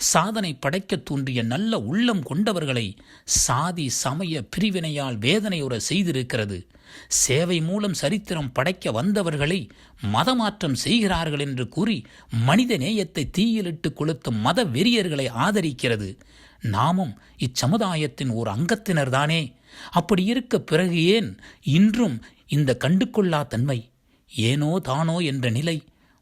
சாதனை படைக்க தூண்டிய நல்ல உள்ளம் கொண்டவர்களை சாதி சமய பிரிவினையால் வேதனையுற செய்திருக்கிறது. சேவை மூலம் சரித்திரம் படைக்க வந்தவர்களை மதமாற்றம் செய்கிறார்கள் என்று கூறி மனித நேயத்தை தீயிலிட்டு கொளுத்தும் மத வெறியர்களை ஆதரிக்கிறது. நாமும் இச்சமுதாயத்தின் ஓர் அங்கத்தினர்தானே. அப்படி இருக்க பிறகு ஏன் இன்றும் இந்த கண்டுகொள்ளா தன்மை, ஏனோ தானோ என்ற நிலை?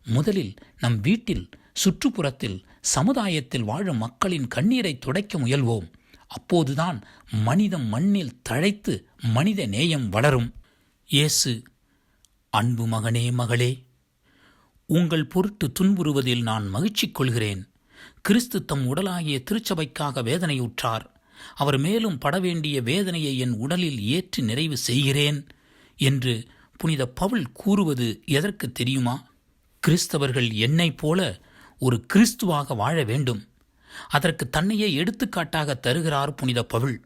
முதலில் நம் வீட்டில், சுற்றுப்புறத்தில், சமுதாயத்தில் வாழும் மக்களின் கண்ணீரை துடைக்க முயல்வோம். அப்போதுதான் மனிதம் மண்ணில் தழைத்து மனித நேயம் வளரும். இயேசு, அன்பு மகனே மகளே, உங்கள் பொருட்டு துன்புறுவதில் நான் மகிழ்ச்சி கொள்கிறேன். கிறிஸ்து தம் உடலாகிய திருச்சபைக்காக வேதனையுற்றார். அவர் மேலும் படவேண்டிய வேதனையை என் உடலில் ஏற்றி நிறைவு செய்கிறேன் என்று புனித பவுல் கூறுவது எதற்கு தெரியுமா? கிறிஸ்தவர்கள் என்னைப் போல ஒரு கிறிஸ்துவாக வாழ வேண்டும். அதற்கு தன்னையே எடுத்துக்காட்டாக தருகிறார் புனித பவுல்.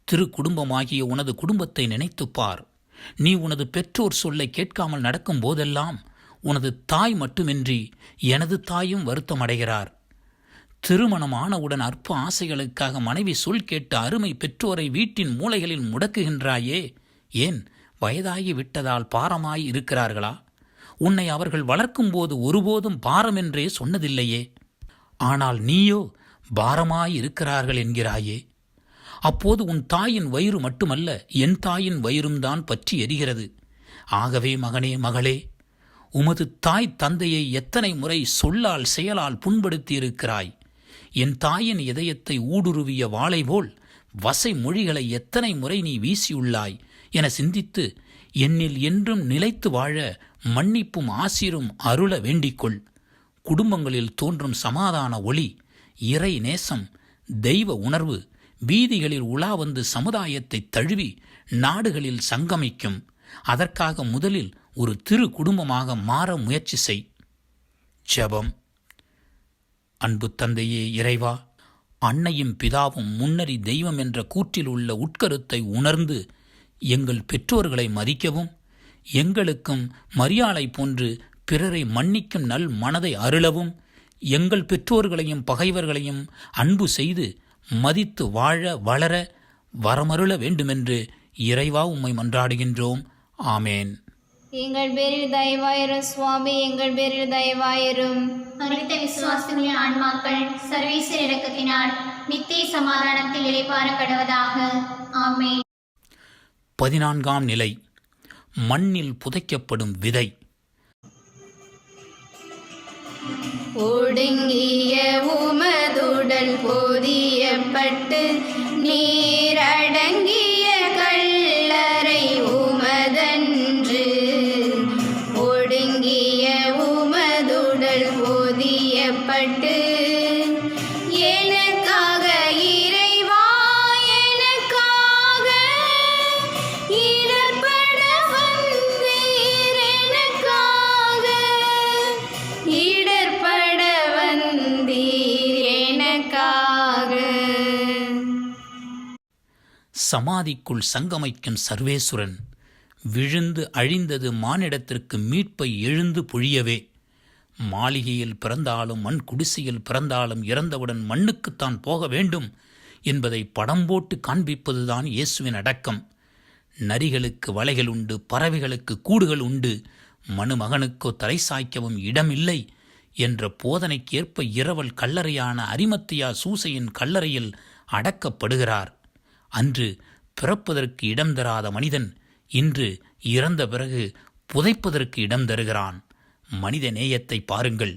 திரு குடும்பமாகிய உனது குடும்பத்தை நினைத்துப்பார். நீ உனது பெற்றோர் சொல்லை கேட்காமல் நடக்கும் போதெல்லாம் உனது தாய் மட்டுமின்றி எனது தாயும் வருத்தமடைகிறார். திருமணம் ஆனவுடன் அற்ப ஆசைகளுக்காக மனைவி சொல் கேட்டு அருமை பெற்றோரை வீட்டின் மூலைகளில் முடக்குகின்றாயே. ஏன், வயதாகி விட்டதால் பாரமாய் இருக்கிறார்களா? உன்னை அவர்கள் வளர்க்கும் போது ஒருபோதும் பாரம் என்றே சொன்னதில்லையே. ஆனால் நீயோ பாரமாய் இருக்கிறார்கள் என்கிறாயே. அப்போது உன் தாயின் வயிறு மட்டுமல்ல, என் தாயின் வயிறும் தான் பற்றி எரிகிறது. ஆகவே மகனே மகளே, உமது தாய் தந்தையை எத்தனை முறை சொல்லால் செயலால் புண்படுத்தியிருக்கிறாய். என் தாயின் இதயத்தை ஊடுருவிய வாளை போல் வசை மொழிகளை எத்தனை முறை நீ வீசியுள்ளாய் என சிந்தித்து என்னில் என்றும் நிலைத்து வாழ மன்னிப்பும் ஆசீரும் அருள வேண்டிக்கொள். குடும்பங்களில் தோன்றும் சமாதான ஒளி, இறை நேசம், தெய்வ உணர்வு வீதிகளில் உலா வந்து சமுதாயத்தை தழுவி நாடுகளில் சங்கமிக்கும். அதற்காக முதலில் ஒரு திரு குடும்பமாக மாற முயற்சி செய். ஜெபம். அன்பு தந்தையே இறைவா, அன்னையும் பிதாவும் முன்னறி தெய்வம் என்ற கூற்றில் உள்ள உட்கருத்தை உணர்ந்து எங்கள் பெற்றோர்களை மதிக்கவும், எங்களுக்கும் மரியாளை போன்று பிறரை மன்னிக்கும் நல் மனதை அருளவும், எங்கள் பெற்றோர்களையும் பகைவர்களையும் அன்பு செய்து மதித்து வாழ வளர வரமருள வேண்டுமென்று இறைவா உம்மை மன்றாடுகின்றோம். ஆமேன். எங்கள் பேரில் தயவாயிரும் சுவாமி, எங்கள் பேரில் தயவாயிரும். மரித்த விசுவாசிகளின் ஆன்மாக்கள் சர்வீசர் இரக்கத்தினால் நித்திய சமாதானத்தில் இளைப்பாற கடவதாக. ஆமென். 14ஆம் நிலை. மண்ணில் புதைக்கப்படும் விதை. ஒடுங்கிய உமதுடல் போதியப்பட்டு நீரடங்கிய கல்லறை உமதன்று. ஒடுங்கிய உமதுடல் போதியப்பட்டு எனக்காக இறைவா, எனக்காக இடர்பட வந்தீர், எனக்காக இடர்பட வந்தீர், எனக்காக. சமாதிக்குள் சங்கமிக்கும் சர்வேசுரன். விழுந்து அழிந்தது மானிடத்திற்கு மீட்பை எழுந்து பொழியவே. மாளிகையில் பிறந்தாலும் மண் குடிசையில் பிறந்தாலும் இறந்தவுடன் மண்ணுக்குத்தான் போக வேண்டும் என்பதை படம் போட்டு காண்பிப்பதுதான் இயேசுவின் அடக்கம். நரிகளுக்கு வலைகள் உண்டு, பறவைகளுக்கு கூடுகள் உண்டு, மனுமகனுக்கோ தலை சாய்க்கவும் இடமில்லை என்ற போதனைக்கேற்ப இரவல் கல்லறையான அரிமத்தியா சூசையின் கல்லறையில் அடக்கப்படுகிறார். அன்று பிறப்பதற்கு இடம் தராத மனிதன் இன்று இறந்த பிறகு புதைப்பதற்கு இடம் தருகிறான். மனித நேயத்தை பாருங்கள்.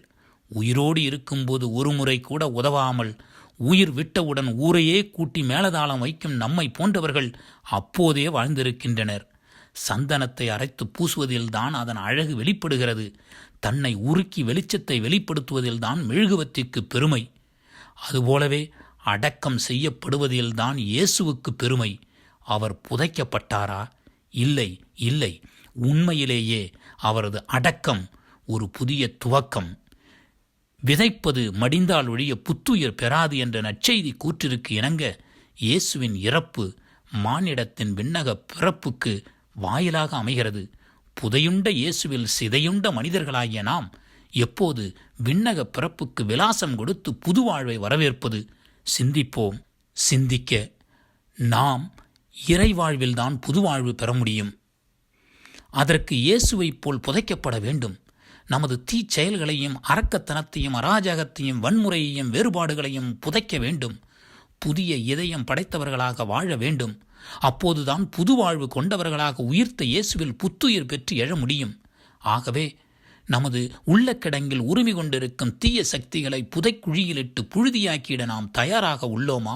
உயிரோடு இருக்கும்போது ஒரு முறை கூட உதவாமல் உயிர் விட்டவுடன் ஊரையே கூட்டி மேலதாளம் வைக்கும் நம்மை போன்றவர்கள் அப்போதே வாழ்ந்திருக்கின்றனர். சந்தனத்தை அரைத்து பூசுவதில்தான் அதன் அழகு வெளிப்படுகிறது. தன்னை உருக்கி வெளிச்சத்தை வெளிப்படுத்துவதில்தான் மெழுகுவத்திற்கு பெருமை. அதுபோலவே அடக்கம் செய்யப்படுவதில்தான் இயேசுவுக்கு பெருமை. அவர் புதைக்கப்பட்டாரா? இல்லை, இல்லை. உண்மையிலேயே அவரது அடக்கம் ஒரு புதிய துவக்கம். விதைப்பது மடிந்தால் ஒழிய புத்துயிர் பெறாது என்ற நற்செய்தி கூற்றிற்கு இணங்க இயேசுவின் இறப்பு மானிடத்தின் விண்ணக பிறப்புக்கு வாயிலாக அமைகிறது. புதையுண்ட இயேசுவில் சிதையுண்ட மனிதர்களாகிய நாம் எப்போது விண்ணக பிறப்புக்கு விலாசம் கொடுத்து புது வாழ்வை வரவேற்பது? சிந்திப்போம். சிந்திக்க நாம் இறைவாழ்வில்தான் புது வாழ்வு பெற முடியும். அதற்கு இயேசுவைப் போல் புதைக்கப்பட வேண்டும். நமது தீச்செயல்களையும் அரக்கத்தனத்தையும் அராஜகத்தையும் வன்முறையையும் வேறுபாடுகளையும் புதைக்க வேண்டும். புதிய இதயம் படைத்தவர்களாக வாழ வேண்டும். அப்போதுதான் புது வாழ்வு கொண்டவர்களாக உயிர்த்த இயேசுவில் புத்துயிர் பெற்று எழ முடியும். ஆகவே நமது உள்ளக்கிடங்கில் உரிமை கொண்டிருக்கும் தீய சக்திகளை புதைக்குழியிலிட்டு புழுதியாக்கிட நாம் தயாராக உள்ளோமா?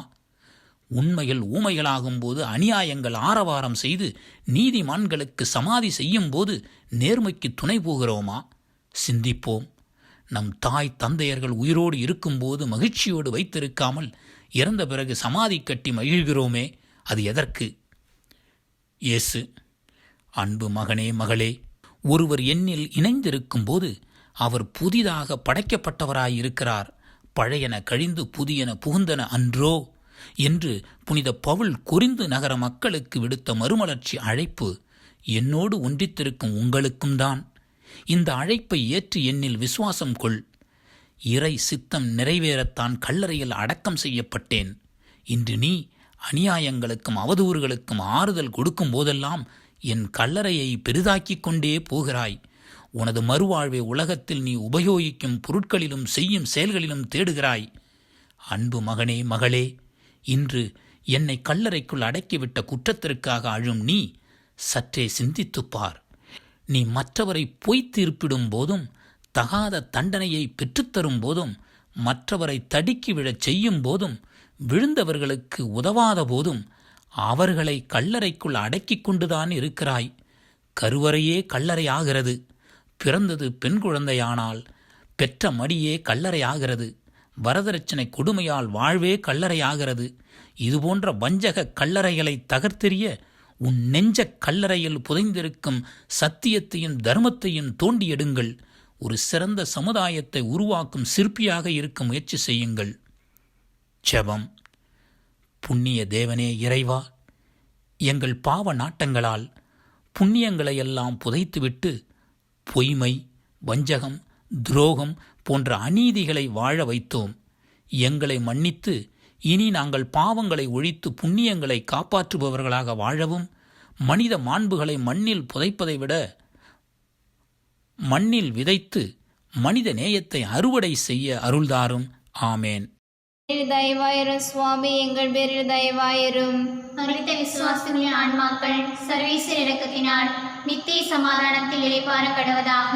உண்மையில் ஊமைகளாகும்போது அநியாயங்கள் ஆரவாரம் செய்து நீதிமான்களுக்கு சமாதி செய்யும் போது நேர்மைக்கு துணை போகிறோமா? சிந்திப்போம். நம் தாய் தந்தையர்கள் உயிரோடு இருக்கும்போது மகிழ்ச்சியோடு வைத்திருக்காமல் இறந்த பிறகு சமாதி கட்டி மகிழ்கிறோமே, அது எதற்கு? இயேசு, அன்பு மகனே மகளே, ஒருவர் என்னில் இணைந்திருக்கும் போது அவர் புதிதாக படைக்கப்பட்டவராயிருக்கிறார். பழையன கழிந்து புதியன புகுந்தன அன்றோ என்று புனித பவுல் கொரிந்து நகர மக்களுக்கு விடுத்த மறுமலர்ச்சி அழைப்பு என்னோடு ஒன்றித்திருக்கும் உங்களுக்கும் தான். இந்த அழைப்பை ஏற்று என்னில் விசுவாசம் கொள். இறை சித்தம் நிறைவேறத்தான் கல்லறையில் அடக்கம் செய்யப்பட்டேன். இன்று நீ அநியாயங்களுக்கும் அவதூறுகளுக்கும் ஆறுதல் கொடுக்கும் போதெல்லாம் என் கல்லறையை பெரிதாக்கிக் கொண்டே போகிறாய். உனது மறுவாழ்வை உலகத்தில் நீ உபயோகிக்கும் பொருட்களிலும் செய்யும் செயல்களிலும் தேடுகிறாய். அன்பு மகனே மகளே, இன்று என்னை கல்லறைக்குள் அடக்கிவிட்ட குற்றத்திற்காக அழும் நீ சற்றே சிந்தித்துப்பார். நீ மற்றவரை பொய் தீர்ப்பிடும் போதும் தகாத தண்டனையை பெற்றுத்தரும் போதும் மற்றவரை தடுக்கி விழச் செய்யும் போதும் விழுந்தவர்களுக்கு உதவாத போதும் அவர்களை கல்லறைக்குள் அடக்கிக் கொண்டுதான் இருக்கிறாய். கருவறையே கல்லறை ஆகிறது. பிறந்தது பெண் குழந்தையானால் பெற்ற மடியே கல்லறை ஆகிறது. வரதட்சணை கொடுமையால் வாழ்வே கல்லறை ஆகிறது. இதுபோன்ற வஞ்சக கல்லறைகளை தகர்த்தெறிய உன் நெஞ்ச கல்லறையில் புதைந்திருக்கும் சத்தியத்தையும் தர்மத்தையும் தோண்டி எடுங்கள். ஒரு சிறந்த சமுதாயத்தை உருவாக்கும் சிற்பியாக இருக்க முயற்சி செய்யுங்கள். ஜெபம். புண்ணிய தேவனே இறைவா, எங்கள் பாவ நாட்டங்களால் புண்ணியங்களையெல்லாம் புதைத்துவிட்டு பொய்மை, வஞ்சகம், துரோகம் போன்ற அநீதிகளை வாழ வைத்தோம். எங்களை மன்னித்து இனி நாங்கள் பாவங்களை ஒழித்து புண்ணியங்களை காப்பாற்றுபவர்களாக வாழவும், மனித மாண்புகளை மண்ணில் புதைப்பதை விட மண்ணில் விதைத்து மனித நேயத்தை அறுவடை செய்ய அருள்தாரும். ஆமேன். தயவாயிரும் சுவாமி, எங்கள் பேரில் தயவாயிரும். மரித்த விசுவாசிகளின் ஆன்மாக்கள் சர்வீசர் இரக்கத்தினால் நித்திய சமாதானத்தில் இளைப்பாற கடவதாக.